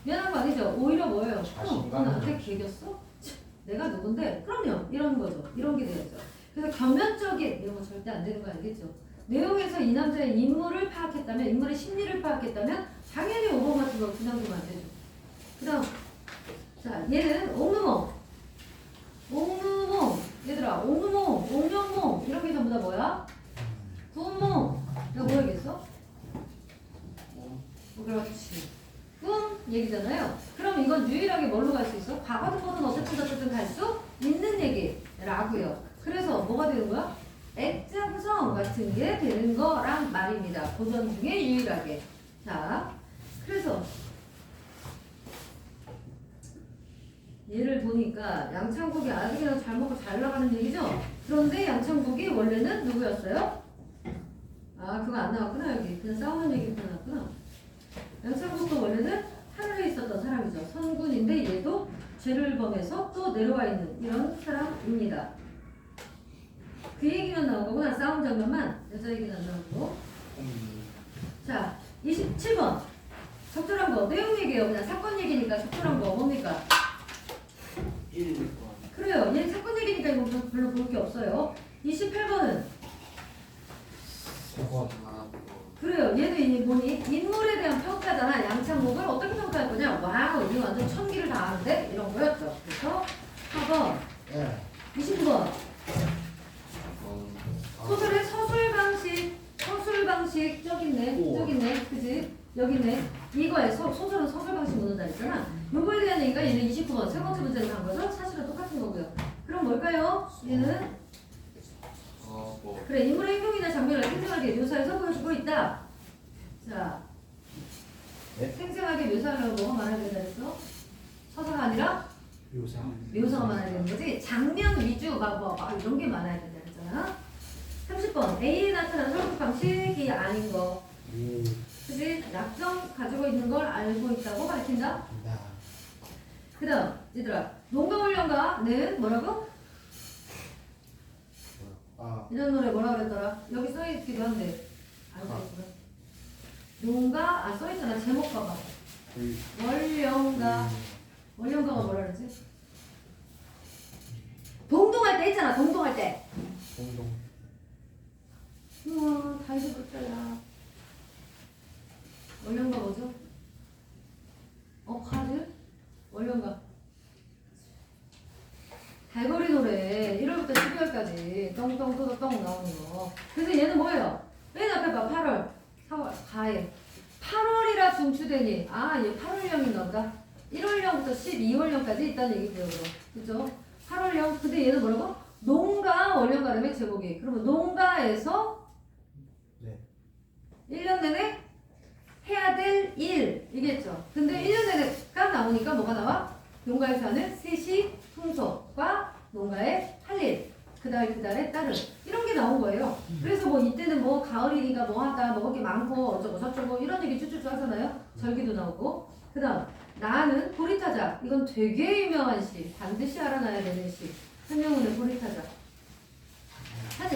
미안한 거 아니죠? 오히려 뭐예요? 너 나한테 개겼어? 내가 누군데? 그럼요. 이런 거죠. 이런 게 되겠죠. 그래서 겸연적인 이런 거 절대 안 되는 거 알겠죠? 내용에서 이 남자의 인물을 파악했다면, 인물의 심리를 파악했다면 당연히 오버 같은 거 그냥 두면 안 되죠. 그 다음, 자, 얘는 옥루몽. 옥루몽. 얘들아, 옥루몽, 옥년몽. 이런 게 전부 다 뭐야? 꿈몽. 내가 뭐 얘기했어? 그렇지. 꿈 얘기잖아요. 그럼 이건 유일하게 뭘로 갈 수 있어? 과거든 뭐든 어쨌든 갈 수 있는 얘기라고요. 그래서 뭐가 되는 거야? 액자 구성 같은 게 되는 거란 말입니다. 고전 중에 유일하게. 자, 그래서 얘를 보니까 양창국이 아직이라도 잘 먹고 잘 나가는 얘기죠? 그런데 양창국이 원래는 누구였어요? 아, 그거 안 나왔구나. 여기 그냥 싸우는 얘기가 나왔구나. 양창국도 원래는 하늘에 있었던 사람이죠. 선군인데 얘도 죄를 범해서 또 내려와 있는 이런 사람입니다. 그 얘기만 나온 거구나. 싸움 장면만. 여자 얘기는 안 나오고. 자, 27번. 적절한 거. 내용 얘기예요. 그냥 사건 얘기니까 적절한 거 뭡니까? 1번. 그래요. 얘 사건 얘기니까 이거 별로 볼 게 없어요. 28번은 그래요. 얘도 이 뭐니? 인물에 대한 평가잖아. 양창목을 어떻게 평가할 거냐? 와우, 이 완전 천기를 다 아는데? 이런 거였죠. 그래서 4번, 네. 29번. 소설의 서술 방식 저기 있네, 그지? 여기 있네. 이거에 소설은 서술 방식 묻는다 했잖아. 요거에 대한 얘기가 얘는 29번 세 번째 문제로 간 거죠? 사실은 똑같은 거고요. 그럼 뭘까요? 얘는 그래, 인물의 행동이나 장면을 생생하게 묘사해서 보여주고 있다. 자, 네? 생생하게 묘사하려면 뭐가 많아야 된다 그랬어? 서사가 아니라 묘사. 묘사가 많아야 되는 거지. 장면 위주 막 이런 게 많아야 된다 그랬잖아. 30번 A에 나타난 설득 방식이 아닌 거. 그지? 약점 가지고 있는 걸 알고 있다고 밝힌다. 그 다음 얘들아, 농가훈련가는 뭐라고? 이런 노래 뭐라 그랬더라? 여기 써있기도 한데 안 써있구나. 농가 써있잖아. 제목 봐봐. 월령가가 뭐라 그랬지? 동동할 때 있잖아. 동동할 때. 공동. 우와, 다 잊어버렸다. 월령가 뭐죠? 카드? 월령가. 달거리 노래 1월부터 12월까지 똥똥똥똥 나오는 거. 그래서 얘는 뭐예요? 맨 앞에 봐. 8월 4일. 8월이라 중추되니 얘 8월령인가 보다. 1월령부터 12월령까지 있다는 얘기고요. 그죠? 8월령. 근데 얘는 뭐라고? 농가 월령가름의 제목이. 그러면 농가에서 네. 1년 내내 해야 될 일이겠죠. 근데 1년 내내가 나오니까 뭐가 나와? 농가에서 하는 세시 풍속과 농가의 할 일, 그달에 따른 이런 게 나온 거예요. 그래서 뭐 이때는 뭐 가을이니까 뭐 하다 먹을 게 많고 어쩌고 저쩌고 이런 얘기 쭈쭈쭈 하잖아요. 절기도 나오고. 그 다음 나는 보리타자. 이건 되게 유명한 시. 반드시 알아놔야 되는 시. 한명훈의 보리타자.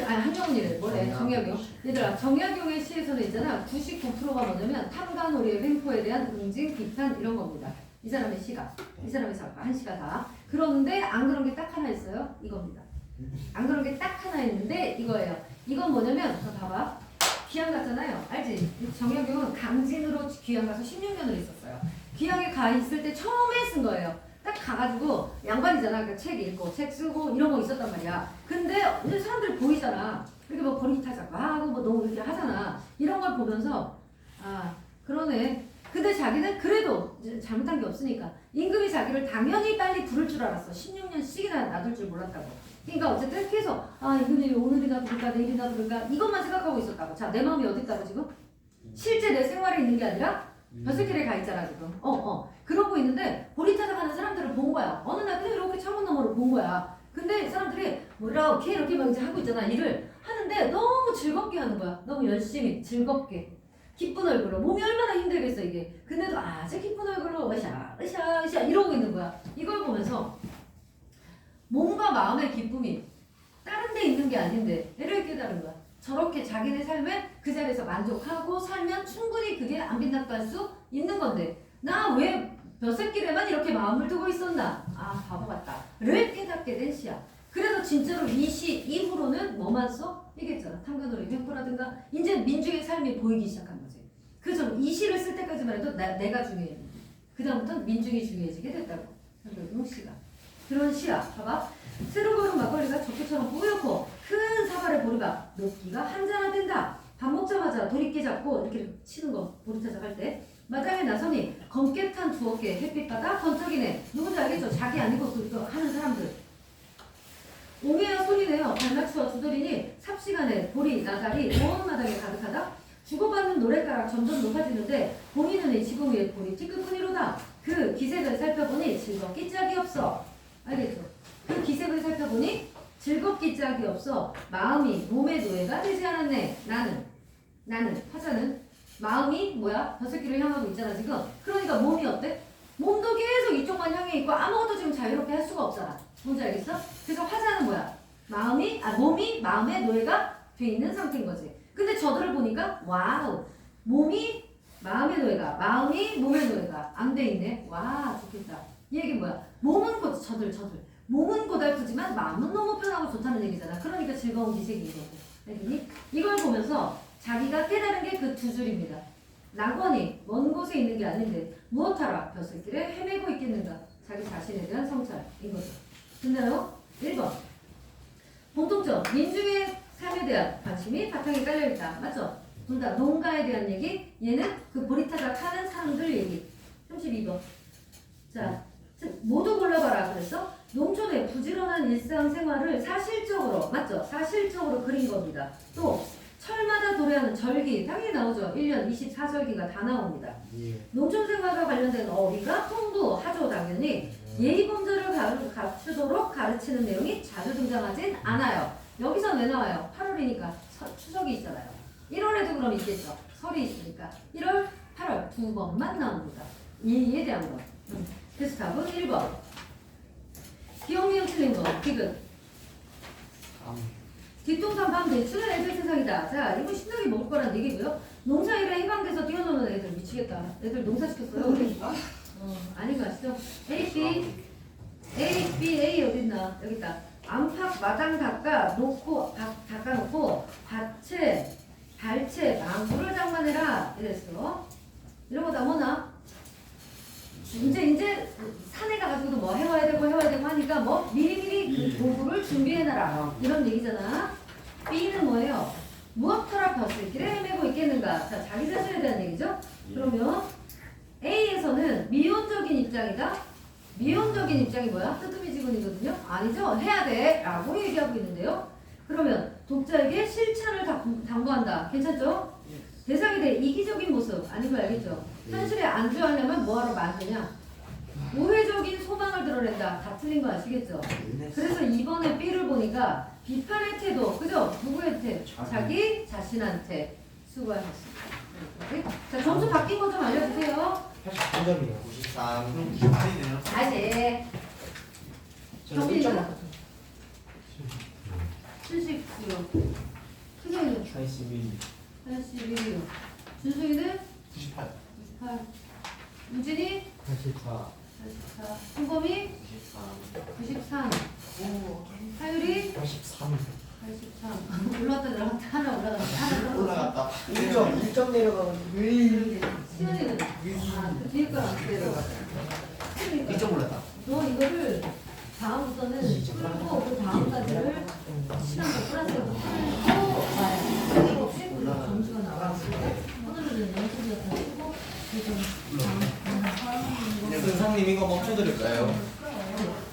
한명훈이래. 뭐래? 정약용. 얘들아, 정약용의 시에서는 있잖아. 99%가 뭐냐면 탐관오리의 횡포에 대한 응징, 비판 이런 겁니다. 이 사람의 시가. 이 사람의 작가. 한 시가 다. 그런데 안 그런 게 딱 하나 있어요. 이겁니다. 안 그런 게 딱 하나 있는데 이거예요. 이건 뭐냐면 봐봐. 귀양 갔잖아요. 알지? 정약용은 강진으로 귀양 가서 16년을 있었어요. 귀양에 가 있을 때 처음에 쓴 거예요. 딱 가가지고 양반이잖아. 그러니까 책 읽고 책 쓰고 이런 거 있었단 말이야. 근데 사람들이 보이잖아. 이렇게 뭐 보리타자고 하고 뭐 너무 이렇게 하잖아. 이런 걸 보면서 그러네. 근데 자기는 그래도 잘못한 게 없으니까 임금이 자기를 당연히 빨리 부를 줄 알았어. 16년씩이나 놔둘 줄 몰랐다고. 그러니까 어쨌든 계속 임금님이 오늘이나 부를까 내일이나 부를까 이것만 생각하고 있었다고. 자, 내 마음이 어디 있다고 지금? 실제 내 생활에 있는 게 아니라 벼슬길에 가 있잖아 지금. 그러고 있는데 보리타자 가는 사람들을 본 거야. 어느 날 그냥 이렇게 창문 너머로 본 거야. 근데 사람들이 이렇게 막 이제 하고 있잖아. 일을 하는데 너무 즐겁게 하는 거야. 너무 열심히 즐겁게 기쁜 얼굴로. 몸이 얼마나 힘들겠어 이게. 근데도 아주 기쁜 얼굴로 으쌰 이러고 있는 거야. 이걸 보면서 몸과 마음의 기쁨이 다른 데 있는 게 아닌데 애를 깨달은 거야. 저렇게 자기네 삶에 그 자리에서 만족하고 살면 충분히 그게 안 빗나갈 수 있는 건데 나 왜 벼슬길에만 이렇게 마음을 두고 있었나? 바보 같다. 를 깨닫게 된 시야. 그래서 진짜로 이 시 이후로는 뭐만 써? 이겠잖아. 탐관오리 횡포라든가 이제 민중의 삶이 보이기 시작한 거지. 그죠? 이 시를 쓸 때까지만 해도 내가 중요해. 그 다음부터는 민중이 중요해지게 됐다고. 탐관오리 시가. 그런 시야. 봐봐. 새로 고른 막걸리가 적구처럼 뿌옇고 큰 사발의 보리가 녹기가 한잔 된다. 밥 먹자마자 도리깨 잡고 이렇게 치는 거 보리타자 할 때 마당에 나서니 검게 탄 두 어깨 햇빛바다 번쩍이네. 누군지 알겠죠? 자기 아니고 그거 하는 사람들. 옹해와 소리내어 발맞추어 두드리니 삽시간에 보리 나달이 온 마당에 가득하다. 주고받는 노랫가락 점점 높아지는데 봉이는 이 지붕 위에 보리 찌끄뿐이로다. 그 기색을 살펴보니 즐겁기 짝이 없어. 알겠죠? 그 기색을 살펴보니 즐겁기 짝이 없어. 마음이 몸의 노예가 되지 않았네. 나는 화자는 마음이 뭐야? 벼슬길을 향하고 있잖아 지금. 그러니까 몸이 어때? 몸도 계속 이쪽만 향해 있고 아무것도 지금 자유롭게 할 수가 없잖아. 뭔지 알겠어? 그래서 화자는 뭐야? 몸이 마음의 노예가 돼 있는 상태인 거지. 근데 저들을 보니까 와우, 몸이 마음의 노예가, 마음이 몸의 노예가 안 돼 있네. 와, 좋겠다. 이 얘기 뭐야? 몸은 저들 몸은 고달프지만 마음은 너무 편하고 좋다는 얘기잖아. 그러니까 즐거운 기색인 거고. 알겠니? 이걸 보면서 자기가 깨달은 게 그 두 줄입니다. 낙원이 먼 곳에 있는 게 아닌데 무엇하라 벼슬길에 헤매고 있겠는가. 자기 자신에 대한 성찰인 거죠. 됐나요? 1번. 공통점. 민중의 삶에 대한 관심이 바탕에 깔려있다. 맞죠? 둘 다 농가에 대한 얘기, 얘는 그 보리타자 타는 사람들 얘기. 32번. 자, 모두 골라봐라. 그래서 농촌의 부지런한 일상생활을 사실적으로, 맞죠? 사실적으로 그린 겁니다. 또 철마다 도래하는 절기, 당연히 나오죠. 1년 24절기가 다 나옵니다. 농촌생활과 관련된 어휘가 풍부하죠. 당연히. 예의범절을 갖추도록 가르치는 내용이 자주 등장하진 않아요. 여기서 왜 나와요? 8월이니까 추석이 있잖아요. 1월에도 그럼 있겠죠. 설이 있으니까 1월, 8월 두 번만 나옵니다. 예의에 대한 거. 그래서 답은 1번. 기억니은 틀린 거. 디귿. 뒷동산 밤 대추는 애들 세상이다. 자, 이거 신나게 먹을 거란 얘기고요. 농사일에 해방돼서 뛰어노는 애들 미치겠다. 애들 농사 시켰어요. 우리? 아닌 거 아시죠? A, B, 어디 있나? 여기 있다. 안팎 마당 닦아놓고 발채 망구를 장만해라. 이랬어. 이런 거 다 뭐나? 이제 산에 가가지고도 뭐 해와야 되고 하니까 뭐 미리미리 그 도구를 준비해놔라. 이런 얘기잖아. B는 뭐예요? 무엇처럼 벼슬 길에 헤매고 있겠는가? 자, 자기 자신에 대한 얘기죠. 그러면 A에서는 미온적인 입장이다. 미온적인 입장이 뭐야? 뜨듬이 지근이거든요. 아니죠. 해야 돼 라고 얘기하고 있는데요. 그러면 독자에게 실찬을 당부한다. 괜찮죠? 대상에 대해 이기적인 모습 아닌 거 알겠죠? 현실에 안주하려면 뭐하러 만드냐? 우회적인 소망을 드러낸다. 다 틀린 거 아시겠죠? 그래서 이번에 B를 보니까 비판의 태도, 그죠? 누구한테? 자기 자신한테. 수고하셨습니다. 네, 자, 점수 바뀐 거 좀 알려주세요. 83점이요. 93. 그럼 98이네요. 다시. 저는 정리는? 1점 70요. 크게는 81. 81이요. 준수이는 98. 98. 우진이 84. 84. 홍범이 93. 오. 하율이 83. 83. 올라갔다 내려갔다 하나 올라갔다 하나 올라갔다. 1점 내려가가지고. 시연이는 그 뒤에 거안 내려갔다. 1점 올랐다. 너 이거를 다음부터는 풀고 그 다음까지를 시간 더 플러스해서 풀고 와야 돼. 점수가 나와가지고 오늘은 연습을 다 쓰고 그래서 다음 선생님 이거 멈춰드릴까요? 거